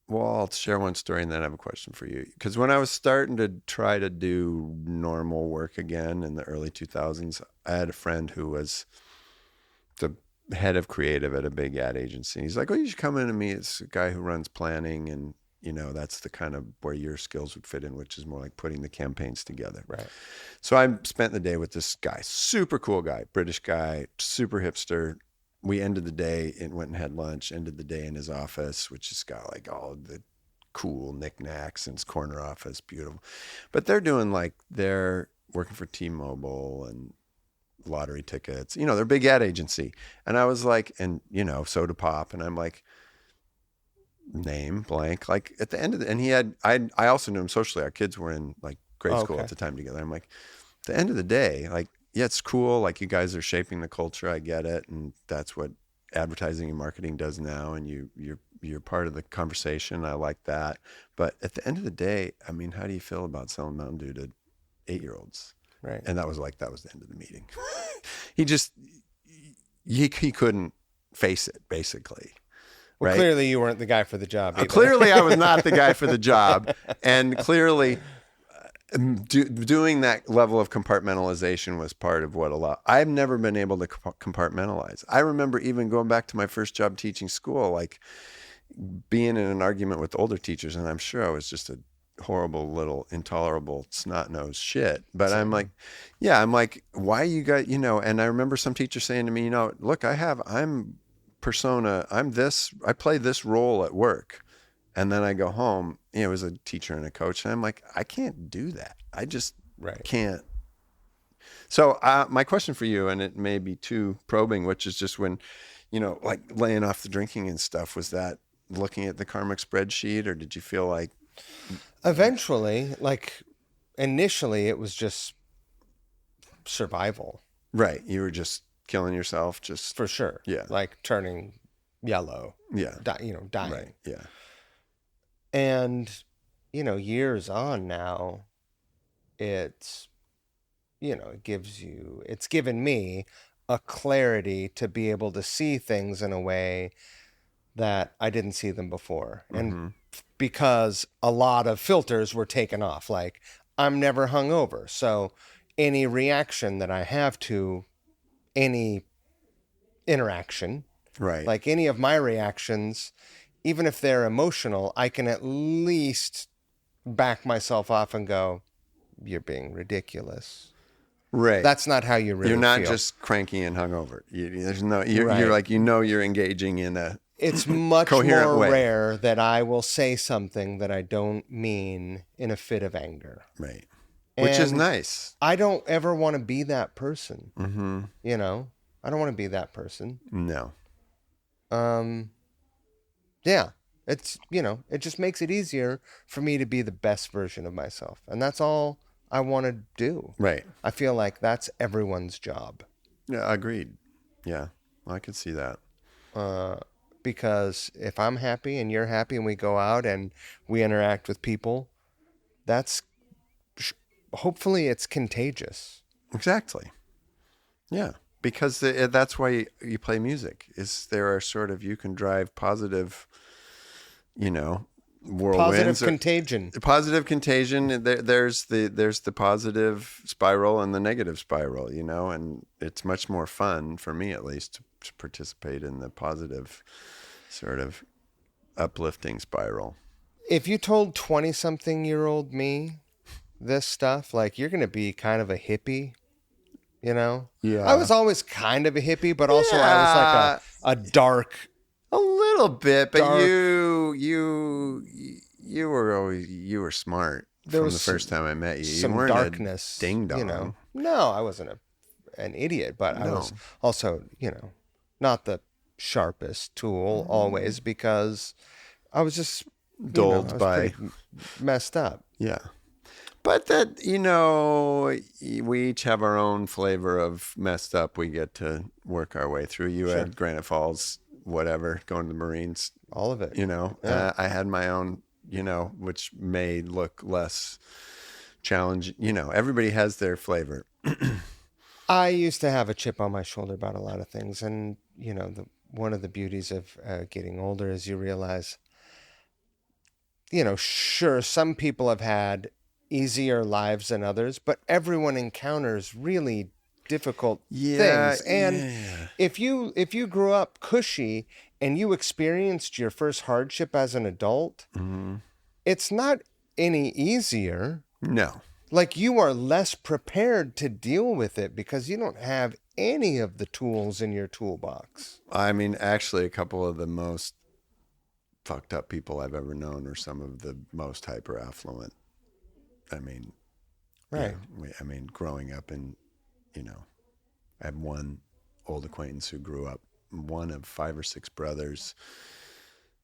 Well, I'll share one story and then I have a question for you. Because when I was starting to try to do normal work again in the early 2000s, I had a friend who was the head of creative at a big ad agency. He's like, "Oh, you should come in and meet this guy who runs planning, and that's the kind of where your skills would fit in, which is more like putting the campaigns together." Right. So I spent the day with this guy, super cool guy, British guy, super hipster. We ended the day and went and had lunch. Ended the day in his office, which has got like all the cool knickknacks in his corner office, beautiful. But they're working for T-Mobile and lottery tickets, they're a big ad agency. And I was like, and soda pop. And I'm like, name blank, like at the end of the, and I also knew him socially. Our kids were in like grade school at the time together. I'm like, at the end of the day, like, yeah, it's cool. Like you guys are shaping the culture. I get it. And that's what advertising and marketing does now. And you're part of the conversation. I like that. But at the end of the day, how do you feel about selling Mountain Dew to 8-year-olds? Right. And that was the end of the meeting. he couldn't face it, basically. Well, right? Clearly you weren't the guy for the job either. Clearly I was not the guy for the job. And clearly doing that level of compartmentalization was part of what I've never been able to compartmentalize. I remember even going back to my first job teaching school, like being in an argument with older teachers. And I'm sure I was just a horrible little intolerable snot-nosed shit, but I'm like, why you got, and I remember some teacher saying to me, look, I'm this, I play this role at work, and then I go home, it was a teacher and a coach, and I'm like, I can't do that. I just can't. So my question for you, and it may be too probing, which is just when, like laying off the drinking and stuff, was that looking at the karmic spreadsheet, or did you feel like eventually, like initially it was just survival. Right. You were just killing yourself, just for sure. Yeah. Like turning yellow. Yeah. Dying. Right. Yeah. And, years on now, it's given me a clarity to be able to see things in a way that I didn't see them before. And because a lot of filters were taken off, like I'm never hungover. So any reaction that I have to any interaction, right, like any of my reactions, even if they're emotional, I can at least back myself off and go, you're being ridiculous. Right. That's not how you really You're not feel. just cranky and hungover. You're like, you're engaging in a it's much coherent more way. rare that I will say something that I don't mean in a fit of anger. Right. Which is And nice. I don't ever want to be that person. Mm-hmm. I don't want to be that person. No. Yeah. It's, it just makes it easier for me to be the best version of myself. And that's all I want to do. Right. I feel like that's everyone's job. Yeah, agreed. Yeah. I could see that. Because if I'm happy and you're happy and we go out and we interact with people, that's hopefully it's contagious. Exactly. Yeah. Because that's why you play music. Is there are sort of, you can drive positive, whirlwinds. Positive contagion. There's the positive spiral and the negative spiral, and it's much more fun, for me at least, to participate in the positive sort of uplifting spiral. If you told 20-something-year-old me this stuff, like, you're going to be kind of a hippie, Yeah. I was always kind of a hippie, but also I was like a dark. A little bit, but Dark. you were smart from the first time I met you. You Some weren't darkness, a ding dong. No, I wasn't an idiot, but I was also, not the sharpest tool always, because I was just dulled by messed up. Yeah. But that, we each have our own flavor of messed up we get to work our way through. You had Granite Falls, whatever, going to the Marines. All of it. I had my own, which may look less challenging. Everybody has their flavor. I used to have a chip on my shoulder about a lot of things. And, one of the beauties of getting older is you realize, sure, some people have had easier lives than others, but everyone encounters really difficult things. And if you grew up cushy and you experienced your first hardship as an adult, it's not any easier. No. Like, you are less prepared to deal with it because you don't have any of the tools in your toolbox. I mean, actually, a couple of the most fucked up people I've ever known are some of the most hyper affluent. I mean, right. Growing up in, I have one old acquaintance who grew up, one of 5 or 6 brothers.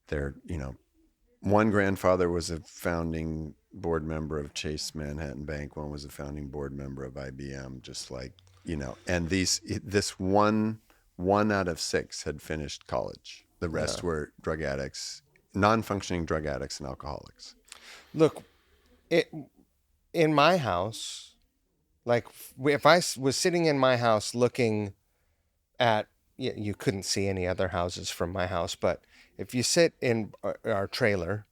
They're, one grandfather was a founding board member of Chase Manhattan Bank. One was a founding board member of IBM, just like, and this one out of 6 had finished college. The rest were drug addicts, non-functioning drug addicts and alcoholics. Look, in my house, like, if I was sitting in my house looking at, you couldn't see any other houses from my house, but if you sit in our trailer,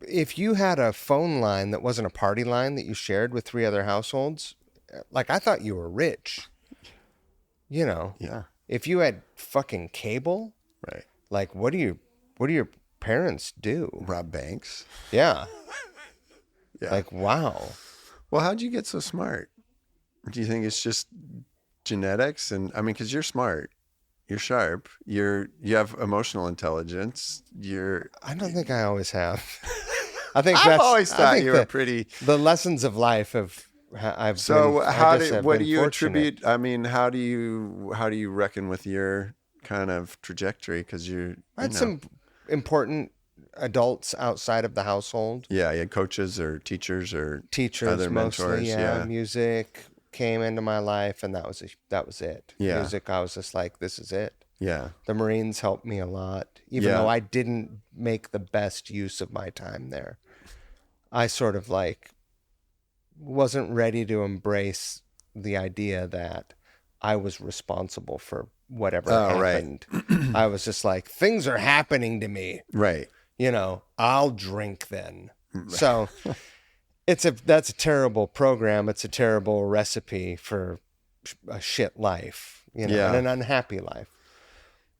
if you had a phone line that wasn't a party line that you shared with 3 other households, like, I thought you were rich. Yeah. If you had fucking cable, right? Like, what do your parents do? Rob banks. Yeah. Yeah. Like, wow. Well, how'd you get so smart? Do you think it's just genetics? And because you're smart, you're sharp, you have emotional intelligence. I don't think I always have. I've always thought you were pretty. The lessons of life I've. So what do you attribute? How do you reckon with your kind of trajectory? Because I had some important adults outside of the household. Yeah, you had coaches or teachers, other mostly, mentors. Yeah, music came into my life, and that was it. Yeah. Music, I was just like, this is it. Yeah. The Marines helped me a lot, even though I didn't make the best use of my time there. I sort of wasn't ready to embrace the idea that I was responsible for whatever happened. Right. I was just like, things are happening to me. Right. I'll drink then. So that's a terrible program. It's a terrible recipe for a shit life, and an unhappy life.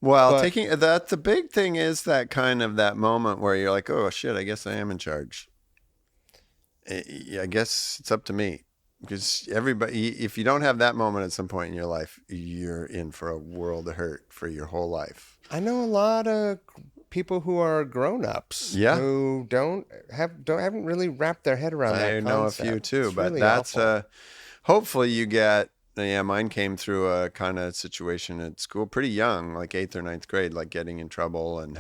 Well, the big thing is that kind of that moment where you're like, oh shit, I guess I am in charge. I guess it's up to me, because everybody, if you don't have that moment at some point in your life, you're in for a world of hurt for your whole life. I know a lot of people who are grown-ups who haven't really wrapped their head around that concept. I know a few too, it's but really that's awful. Hopefully you get. Yeah, mine came through a kind of situation at school pretty young, like 8th or 9th grade, like getting in trouble and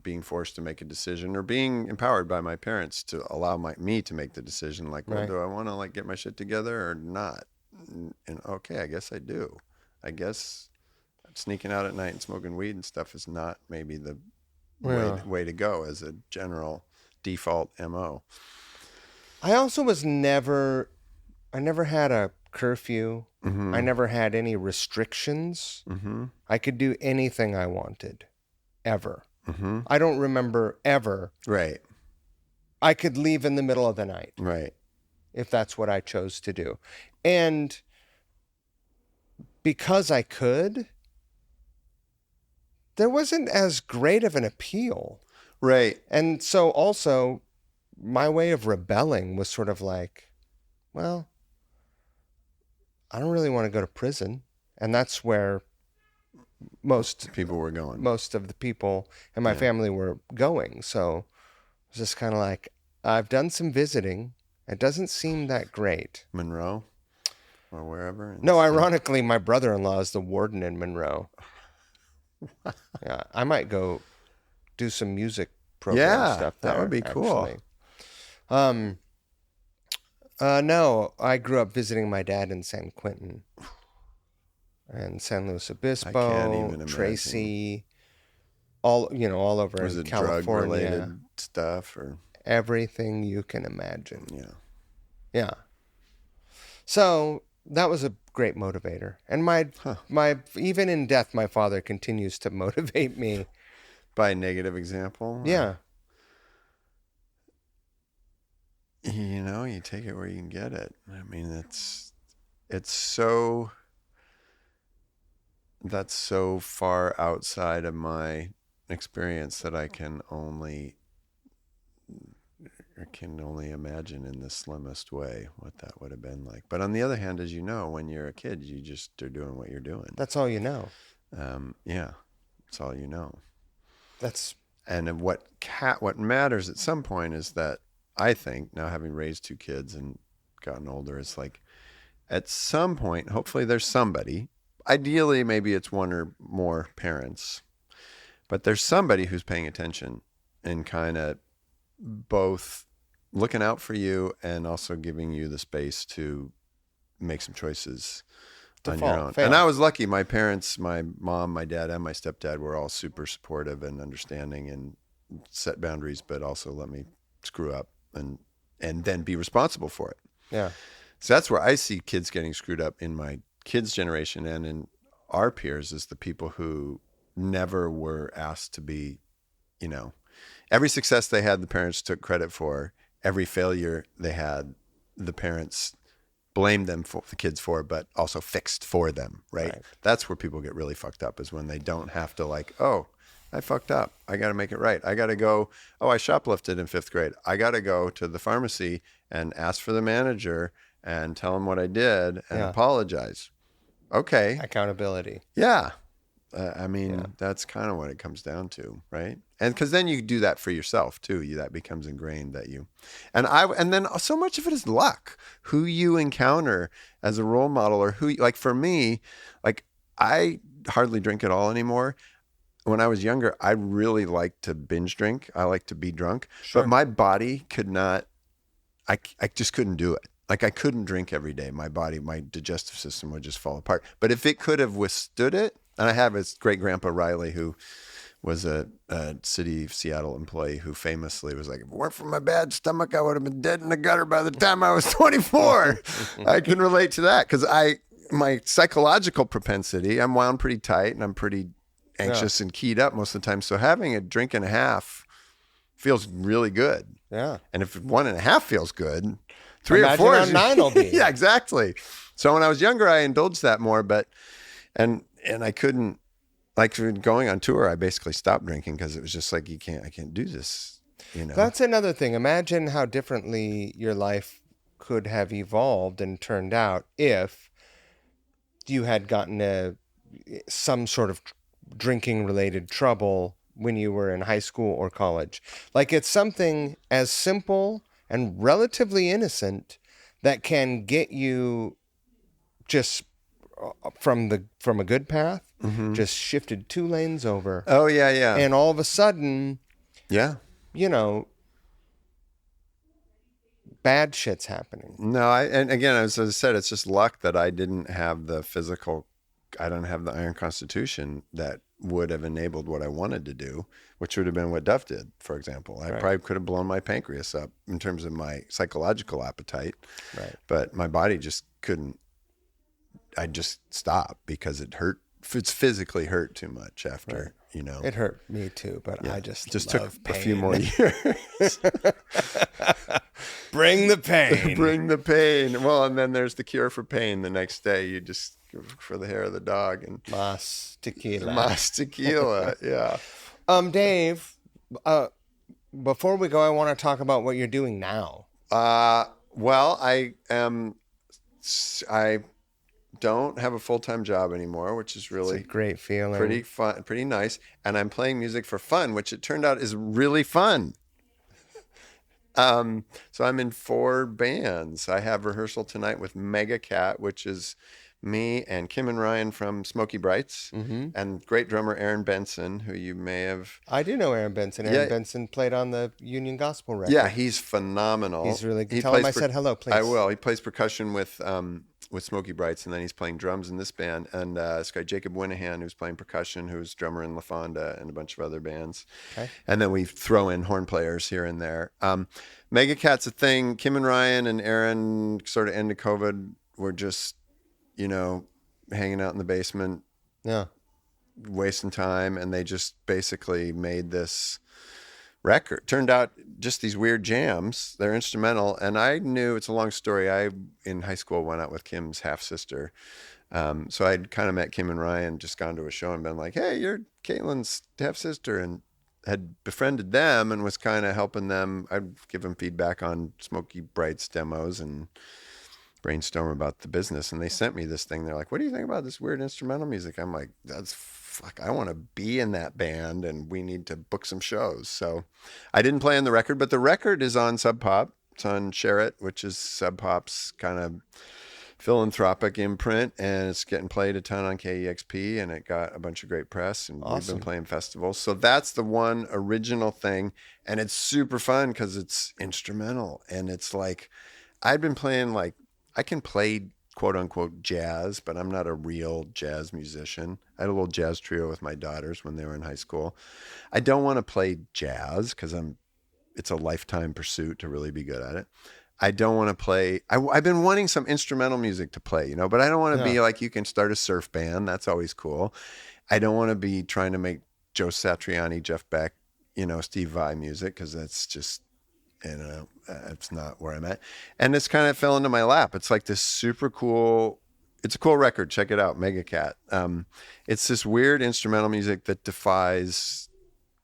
being forced to make a decision, or being empowered by my parents to allow me to make the decision. Like, well, do I want to get my shit together or not? And okay, I guess I do. I guess sneaking out at night and smoking weed and stuff is not maybe the way to go as a general default MO. I also I never had a curfew. I never had any restrictions. I could do anything I wanted, ever. I don't remember ever. Right. I could leave in the middle of the night. Right. If that's what I chose to do. And because I could, there wasn't as great of an appeal. Right. And so also, my way of rebelling was sort of like, well, I don't really want to go to prison. And that's where most people were going. Most of the people in my family were going. So it was just kind of like, I've done some visiting. It doesn't seem that great. Monroe or wherever? No, ironically, my brother-in-law is the warden in Monroe. Yeah, I might go do some music program stuff there. That would be cool. No, I grew up visiting my dad in San Quentin and San Luis Obispo, I can't even imagine. Tracy, all over Was in it California. drug-related stuff or everything you can imagine? Yeah. So that was a great motivator, and my even in death, my father continues to motivate me by negative example. Yeah. You take it where you can get it. I mean, that's so far outside of my experience that I can only imagine in the slimmest way what that would have been like. But on the other hand, as you know, when you're a kid, you just are doing what you're doing. That's all you know. That's all you know. And what matters at some point is that I think, now having raised 2 kids and gotten older, it's like at some point, hopefully there's somebody, ideally maybe it's one or more parents, but there's somebody who's paying attention and kind of both looking out for you and also giving you the space to make some choices on your own. And I was lucky. My parents, my mom, my dad, and my stepdad were all super supportive and understanding and set boundaries, but also let me screw up and then be responsible for it. Yeah. So that's where I see kids getting screwed up in my kids' generation and in our peers, is the people who never were asked to be, every success they had, the parents took credit for. Every failure they had, the parents blamed them for the kids for, but also fixed for them, right? That's where people get really fucked up, is when they don't have to I fucked up. I got to make it right. I got to go, I shoplifted in 5th grade. I got to go to the pharmacy and ask for the manager and tell him what I did and apologize. Okay. Accountability. Yeah. That's kind of what it comes down to, right? And because then you do that for yourself too. That becomes ingrained that you, and then so much of it is luck. Who you encounter as a role model, or for me, I hardly drink at all anymore. When I was younger, I really liked to binge drink. I liked to be drunk, but my body could not. I just couldn't do it. I couldn't drink every day. My digestive system would just fall apart. But if it could have withstood it, and I have his great grandpa Riley, who was a city of Seattle employee, who famously was like, if it weren't for my bad stomach, I would have been dead in the gutter by the time I was 24. I can relate to that because my psychological propensity, I'm wound pretty tight and I'm pretty anxious and keyed up most of the time. So having a drink and a half feels really good. Yeah. And if 1.5 feels good, 3 Imagine or 4 how 9 will be. Yeah, exactly. So when I was younger, I indulged that more, and I couldn't, going on tour, I basically stopped drinking because it was just like, I can't do this, That's another thing. Imagine how differently your life could have evolved and turned out if you had gotten some sort of drinking related trouble when you were in high school or college. It's something as simple and relatively innocent that can get you just from a good path, just shifted 2 lanes over. Oh yeah, yeah. And all of a sudden, bad shit's happening. No, and again, as I said, it's just luck that I didn't have the physical I don't have the iron constitution that would have enabled what I wanted to do, which would have been what Duff did, for example. I probably could have blown my pancreas up in terms of my psychological appetite, but my body just couldn't. I just stopped because it hurt. It's physically hurt too much after, It hurt me too, but I just took pain. a few more years. Bring the pain. Bring the pain. Well, and then there's the cure for pain. The next day, you just go for the hair of the dog and Mas tequila. Mas tequila. Yeah. Dave, before we go, I want to talk about what you're doing now. Well, I don't have a full-time job anymore, which is really it's a great feeling. Pretty fun, pretty nice. And I'm playing music for fun, which it turned out is really fun. So I'm in 4 bands. I have rehearsal tonight with Mega Cat, which is me and Kim and Ryan from Smoky Brights, and great drummer Aaron Benson, who you may have. I do know Aaron Benson. Aaron Benson played on the Union Gospel record. Yeah, he's phenomenal. He's really good. Tell him I said hello, please. I will. He plays percussion with Smoky Brights, and then he's playing drums in this band. And this guy Jacob Winahan, who's playing percussion, who's drummer in La Fonda and a bunch of other bands. Okay. And then we throw in horn players here and there. Mega Cat's a thing. Kim and Ryan and Aaron, sort of end of COVID, were just, hanging out in the basement. Yeah. Wasting time. And they just basically made this record. Turned out just these weird jams. They're instrumental. And I knew, it's a long story. I, in high school, went out with Kim's half-sister. So I'd kind of met Kim and Ryan, just gone to a show and been like, hey, you're Caitlin's half-sister. And had befriended them and was kind of helping them. I'd give them feedback on Smoky Brights demos and brainstorm about the business. And they sent me this thing. They're like, what do you think about this weird instrumental music? I'm like, I want to be in that band and we need to book some shows. So I didn't play on the record, but the record is on Sub Pop. It's on Share It, which is Sub Pop's kind of philanthropic imprint, and it's getting played a ton on KEXP, and it got a bunch of great press, and We've been playing festivals. So that's the one original thing, and it's super fun because it's instrumental, and it's like, I'd been playing, like, I can play quote unquote jazz, but I'm not a real jazz musician. I had a little jazz trio with my daughters when they were in high school. I don't want to play jazz because it's a lifetime pursuit to really be good at it. I don't want to play. I've been wanting some instrumental music to play, but I don't want to be like, you can start a surf band. That's always cool. I don't want to be trying to make Joe Satriani, Jeff Beck, Steve Vai music, because that's just, it's not where I'm at. And it's kind of fell into my lap. It's like this super cool, it's a cool record. Check it out, Mega Cat. It's this weird instrumental music that defies,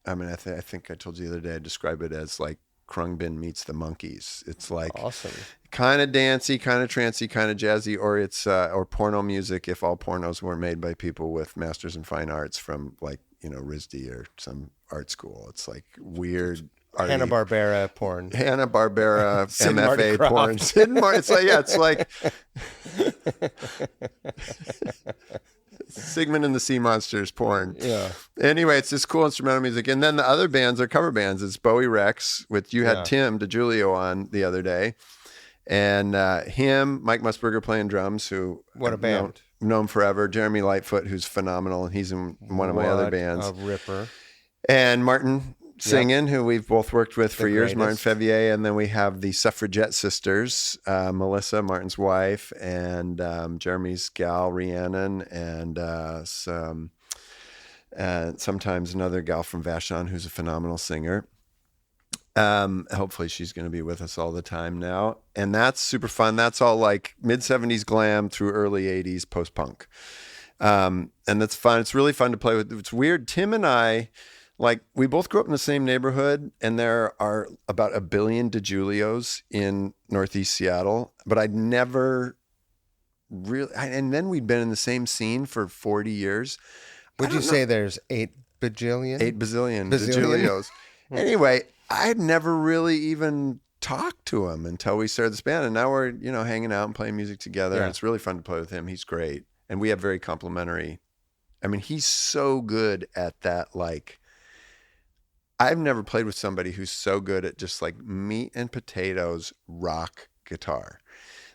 I think I told you the other day, I describe it as like Krungbin meets the Monkees. It's like awesome, kind of dancey, kind of trancey, kind of jazzy, or it's or porno music if all pornos weren't made by people with masters in fine arts from like RISD or some art school. It's like weird Hanna-Barbera porn, Hanna-Barbera MFA porn. It's like Sigmund and the Sea Monsters porn. Yeah. Anyway, it's this cool instrumental music. And then the other bands are cover bands. It's Bowie Rex, you had Tim DiGiulio on the other day. And him, Mike Musburger playing drums, who what a band. Known forever. Jeremy Lightfoot, who's phenomenal, and he's in one of my other bands. A ripper. And Martin singing, who we've both worked with for years, Martin Fevier. And then we have the Suffragette sisters, Melissa, Martin's wife, and Jeremy's gal, Rhiannon, and sometimes another gal from Vashon, who's a phenomenal singer. Hopefully she's going to be with us all the time now. And that's super fun. That's all like mid-70s glam through early 80s post-punk. And that's fun. It's really fun to play with. It's weird. Tim and I, like, we both grew up in the same neighborhood, and there are about 1 billion DiGiulios in Northeast Seattle, but I'd never really, and then we'd been in the same scene for 40 years. Would you say there's 8 bajillion? 8 bazillion DiGiulios. Anyway, I'd never really even talked to him until we started this band, and now we're, hanging out and playing music together, and it's really fun to play with him. He's great, and we have very complimentary, he's so good at that, like, I've never played with somebody who's so good at just like meat and potatoes rock guitar.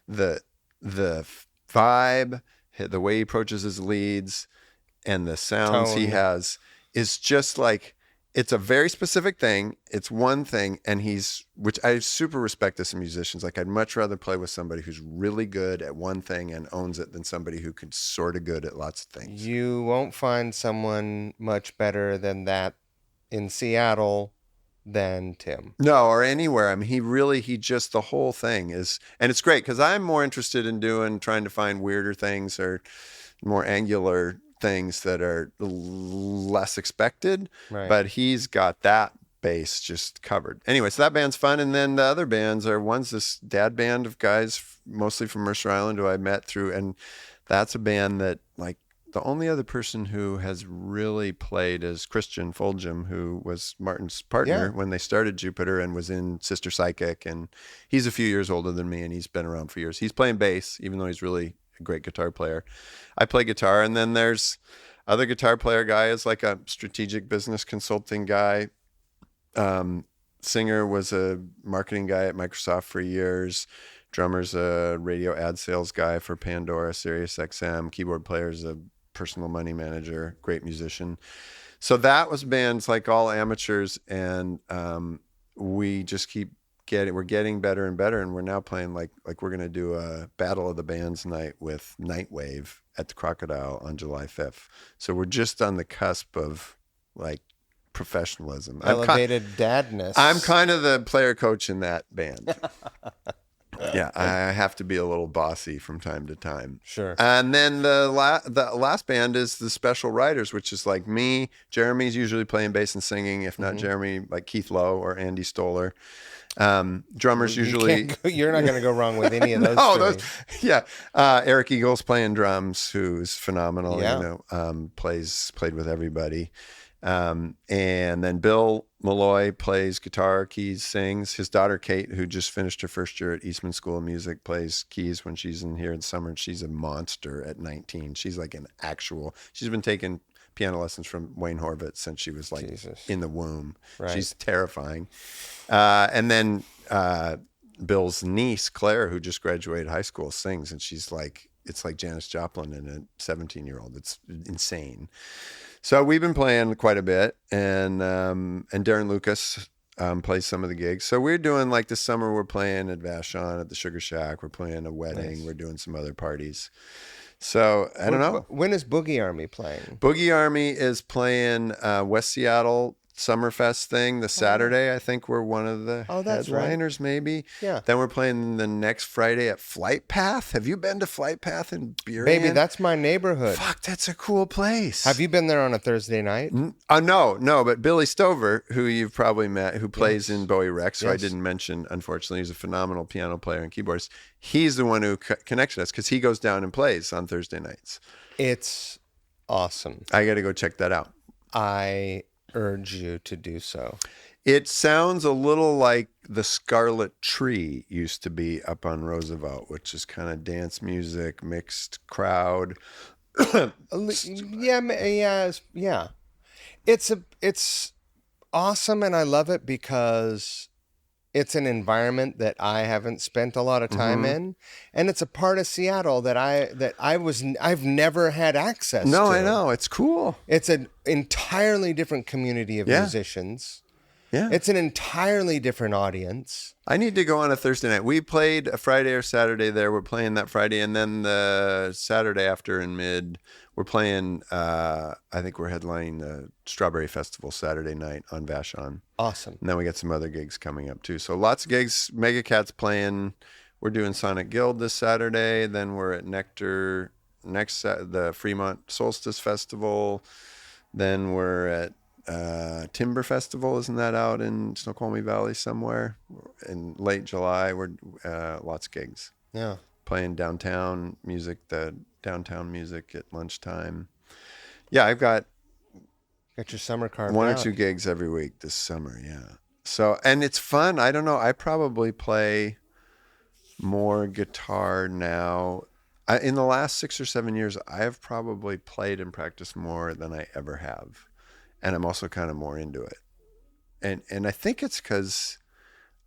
The vibe, the way he approaches his leads, and the sounds he Tone. has is just like, it's a very specific thing. It's one thing, and which I super respect this in musicians. Like, I'd much rather play with somebody who's really good at one thing and owns it than somebody who could sort of good at lots of things. You won't find someone much better than that in Seattle than Tim. No, or anywhere. I mean, he just, the whole thing is, and it's great because I'm more interested in trying to find weirder things or more angular things that are less expected. Right. But he's got that bass just covered. Anyway, so that band's fun. And then the other bands are, one's this dad band of guys, mostly from Mercer Island, who I met through, and that's a band that, like, the only other person who has really played is Christian Foljam, who was Martin's partner when they started Jupiter and was in Sister Psychic. And he's a few years older than me, and he's been around for years. He's playing bass, even though he's really a great guitar player. I play guitar. And then there's other guitar player guy is like a strategic business consulting guy. Singer was a marketing guy at Microsoft for years. Drummer's a radio ad sales guy for Pandora, Sirius XM. Keyboard player's a personal money manager, great musician. So that was bands like all amateurs, and we just we're getting better and better, and we're now playing like we're gonna do a Battle of the Bands night with Nightwave at the Crocodile on July 5th. So we're just on the cusp of like professionalism. Elevated dadness. I'm kind of the player coach in that band. Yeah, I have to be a little bossy from time to time. Sure. And then the last band is the Special Writers, which is like me. Jeremy's usually playing bass and singing. If not Jeremy, like Keith Lowe or Andy Stoller. Drummers usually. You're not going to go wrong with any of those. No, Eric Eagle's playing drums, who's phenomenal. Yeah. You know, played with everybody. And then Bill Malloy plays guitar, keys, sings. His daughter Kate, who just finished her first year at Eastman School of Music, plays keys when she's in here in summer. And she's a monster at 19. She's like she's been taking piano lessons from Wayne Horvitz since she was like in the womb. Right. She's terrifying. And then Bill's niece, Claire, who just graduated high school, sings, and she's like, it's like Janis Joplin and a 17-year-old. It's insane. So we've been playing quite a bit, and Darren Lucas plays some of the gigs. So we're doing, like, this summer we're playing at Vashon at the Sugar Shack. We're playing a wedding. Nice. We're doing some other parties. So I don't know. When is Boogie Army playing? Boogie Army is playing West Seattle Summerfest thing the Saturday. I think we're one of the headliners, maybe. Yeah. Then we're playing the next Friday at Flight Path. Have you been to Flight Path in Burien? Baby, that's my neighborhood. Fuck, that's a cool place. Have you been there on a Thursday night? No, but Billy Stover, who you've probably met, who plays in Bowie Rex, who I didn't mention, unfortunately. He's a phenomenal piano player and keyboardist. He's the one who connected us because he goes down and plays on Thursday nights. It's awesome. I got to go check that out. I urge you to do so. It sounds a little like the Scarlet Tree used to be up on Roosevelt, which is kind of dance music, mixed crowd. Yeah. It's awesome, and I love it because it's an environment that I haven't spent a lot of time in, and it's a part of Seattle that I've never had access to. No, I know. It's cool. It's an entirely different community of musicians. Yeah. It's an entirely different audience. I need to go on a Thursday night. We played a Friday or Saturday there. We're playing that Friday, and then the Saturday after in mid, we're playing, I think we're headlining the Strawberry Festival Saturday night on Vashon. Awesome. And then we got some other gigs coming up too. So lots of gigs. Mega Cat's playing. We're doing Sonic Guild this Saturday. Then we're at Nectar the Fremont Solstice Festival. Then we're at Timber Festival, isn't that out in Snoqualmie Valley somewhere? In late July, we're lots of gigs. Yeah, playing downtown music at lunchtime. Yeah, I've got your summer card. One or two gigs every week this summer. Yeah. So, and it's fun. I don't know. I probably play more guitar now. In the last 6 or 7 years, I have probably played and practiced more than I ever have. And I'm also kind of more into it. And I think it's because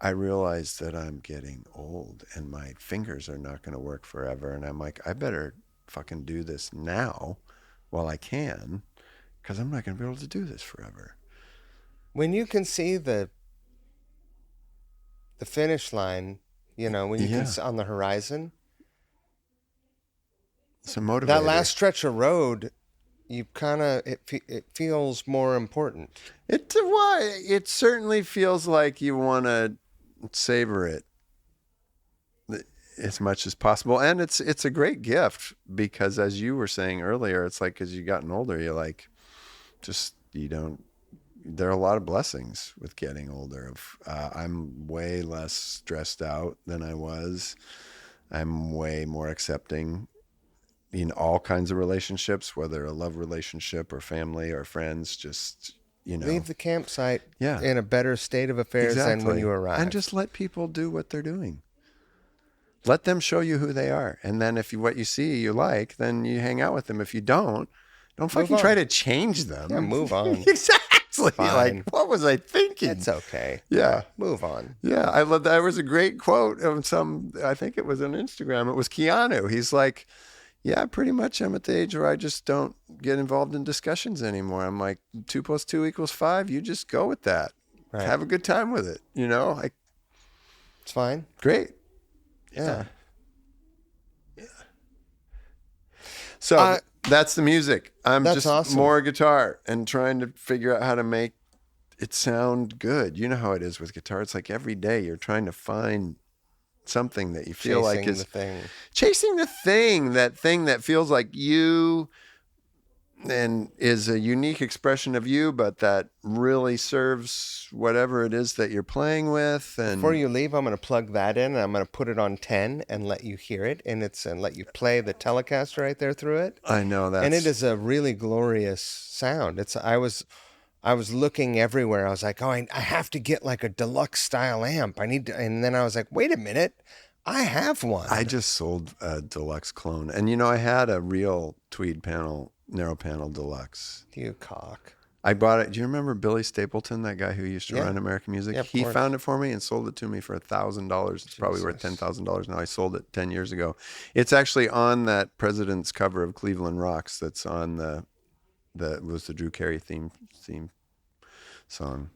I realize that I'm getting old and my fingers are not going to work forever. And I'm like, I better fucking do this now while I can, because I'm not going to be able to do this forever. When you can see the finish line, you know, when you can see on the horizon, it's a motivator. That last stretch of road, you kind of it feels more important. It certainly feels like you want to savor it as much as possible, and it's a great gift, because as you were saying earlier, it's like as you gotten older, you're like, there are a lot of blessings with getting older. I'm way less stressed out than I was. I'm way more accepting in all kinds of relationships, whether a love relationship or family or friends. Just, leave the campsite in a better state of affairs than when you arrived, and just let people do what they're doing. Let them show you who they are, and then if what you see you like, then you hang out with them. If you don't fucking try to change them. Yeah, move on. Exactly. Like, what was I thinking? It's okay. Yeah. Move on. Yeah, I love that. There was a great quote of I think it was on Instagram. It was Keanu. He's like, yeah, pretty much I'm at the age where I just don't get involved in discussions anymore. I'm like, 2 + 2 = 5. You just go with that. Right. Have a good time with it. Like, it's fine. Great. Yeah. So that's the music. I'm just awesome. More guitar and trying to figure out how to make it sound good. You know how it is with guitar. It's like every day you're trying to find something that you feel like is chasing the thing, that thing that feels like you and is a unique expression of you, but that really serves whatever it is that you're playing with. And before you leave, I'm going to plug that in, and I'm going to put it on 10 and let you hear it, and let you play the Telecaster right there through it. I know that, and it is a really glorious sound. I was looking everywhere. I was like, oh, I have to get like a deluxe style amp. I need to, and then I was like, wait a minute, I have one. I just sold a deluxe clone, and I had a real tweed panel. Narrow panel deluxe. You cock. I bought it. Do you remember Billy Stapleton, that guy who used to run American Music? Yeah, he found it for me and sold it to me for $1,000. It's probably worth $10,000 now. I sold it 10 years ago. It's actually on that President's cover of Cleveland Rocks. That's on was the Drew Carey theme song.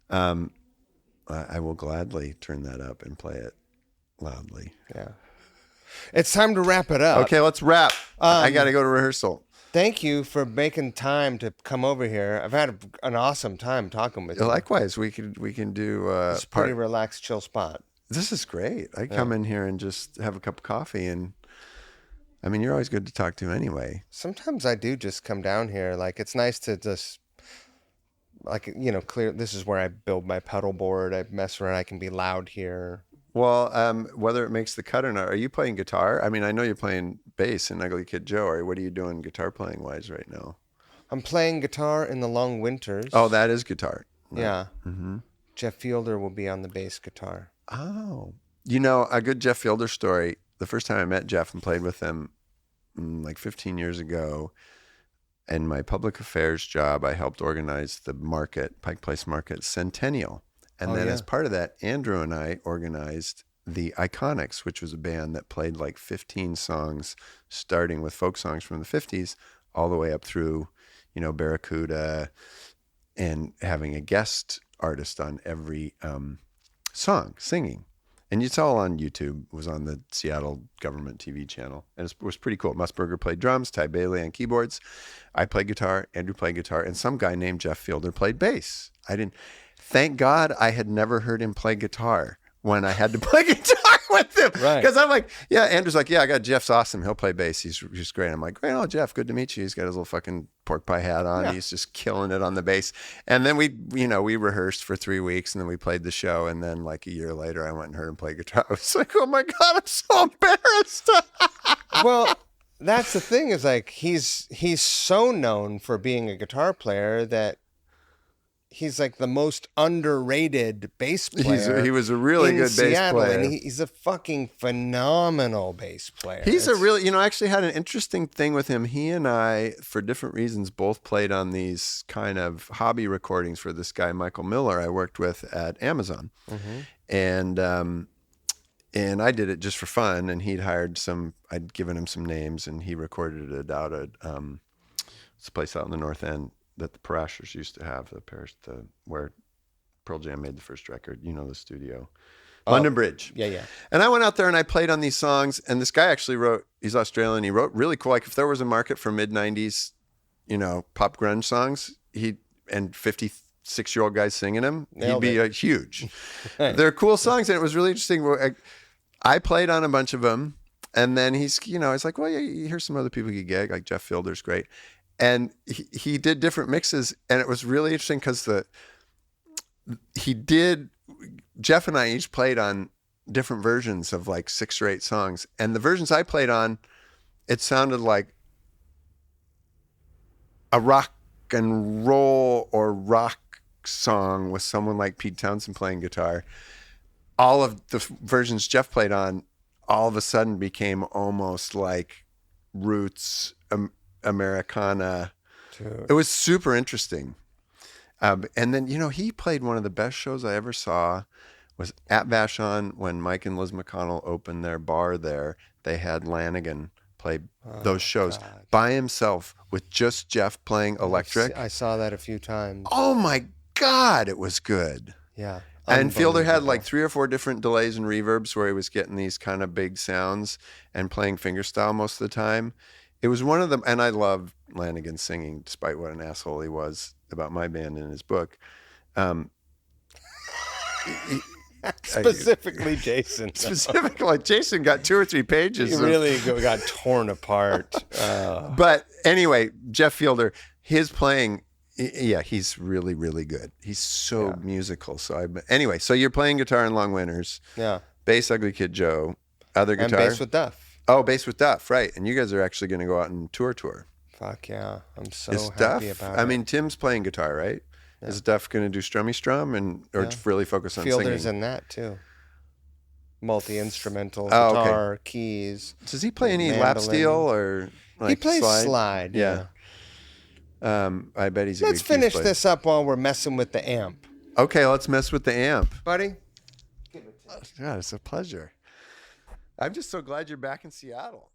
I will gladly turn that up and play it loudly. Yeah. It's time to wrap it up. Okay, let's wrap. I got to go to rehearsal. Thank you for making time to come over here. I've had an awesome time talking with you. Likewise, we can do it's a pretty relaxed, chill spot. This is great. I come in here and just have a cup of coffee, and I mean, you're always good to talk to anyway. Sometimes I do just come down here. Like, it's nice to just, like, clear. This is where I build my pedal board. I mess around. I can be loud here. Well, whether it makes the cut or not, are you playing guitar? I mean, I know you're playing bass in Ugly Kid Joe. Or what are you doing guitar playing wise right now? I'm playing guitar in the Long Winters. Oh, that is guitar. Right? Yeah. Mm-hmm. Jeff Fielder will be on the bass guitar. Oh. A good Jeff Fielder story. The first time I met Jeff and played with him like 15 years ago, in my public affairs job, I helped organize the Pike Place Market Centennial. And then as part of that, Andrew and I organized the Iconics, which was a band that played like 15 songs, starting with folk songs from the 50s, all the way up through, Barracuda, and having a guest artist on every song singing. And it's all on YouTube. It was on the Seattle government TV channel. And it was pretty cool. Musburger played drums, Ty Bailey on keyboards. I played guitar, Andrew played guitar, and some guy named Jeff Fielder played bass. Thank God I had never heard him play guitar when I had to play guitar with him. Right. Because I'm like, Andrew's like, I got Jeff's awesome. He'll play bass. He's just great. I'm like, great. Oh, Jeff, good to meet you. He's got his little fucking pork pie hat on. Yeah. He's just killing it on the bass. And then we rehearsed for 3 weeks, and then we played the show. And then like a year later, I went and heard him play guitar. I was like, oh my God, I'm so embarrassed. Well, that's the thing, is like, he's so known for being a guitar player that he's like the most underrated bass player. He was a really good Seattle, bass player. And he's a fucking phenomenal bass player. He's I actually had an interesting thing with him. He and I, for different reasons, both played on these kind of hobby recordings for this guy, Michael Miller, I worked with at Amazon. Mm-hmm. And and I did it just for fun. And he'd hired I'd given him some names, and he recorded it out at it's a place out in the North End that the Parashers used to have, where Pearl Jam made the first record. You know, the studio. London Bridge. Yeah. And I went out there and I played on these songs. And this guy actually he's Australian. He wrote really cool. Like if there was a market for mid-90s, pop grunge songs, and 56-year-old guys singing them, he'd be huge. They're cool songs. And it was really interesting. I played on a bunch of them. And then he's like, well, yeah, here's some other people you gig, like Jeff Fielder's great. And he did different mixes. And it was really interesting because Jeff and I each played on different versions of like 6 or 8 songs. And the versions I played on, it sounded like a rock and roll or rock song with someone like Pete Townsend playing guitar. All of the versions Jeff played on all of a sudden became almost like roots Americana. Dude. It was super interesting. And then, he played one of the best shows I ever saw was at Vashon when Mike and Liz McConnell opened their bar there. They had Lanigan play those shows by himself with just Jeff playing electric. I saw that a few times. Oh my God, it was good. Yeah. And Fielder had like 3 or 4 different delays and reverbs where he was getting these kind of big sounds and playing fingerstyle most of the time. It was one of them, and I love Lanigan singing, despite what an asshole he was about my band in his book. Specifically, Jason. Jason got 2 or 3 pages. He really got torn apart. But anyway, Jeff Fielder, his playing, he's really, really good. He's so musical. So you're playing guitar in Long Winters. Yeah. Bass, Ugly Kid Joe. Other guitar. And bass with Duff. Oh, bass with Duff, right. And you guys are actually going to go out and tour. Fuck yeah. I'm so Is happy Duff, about it. I mean, Tim's playing guitar, right? Yeah. Is Duff going to do strummy strum or really focus on Fielder's singing? in that too. Multi-instrumental, guitar, keys. Does he play any lap steel or he plays slide. Yeah. I bet he's a Let's good keys finish player. this up while we're messing with the amp. Okay, let's mess with the amp. Buddy? God, it's a pleasure. I'm just so glad you're back in Seattle.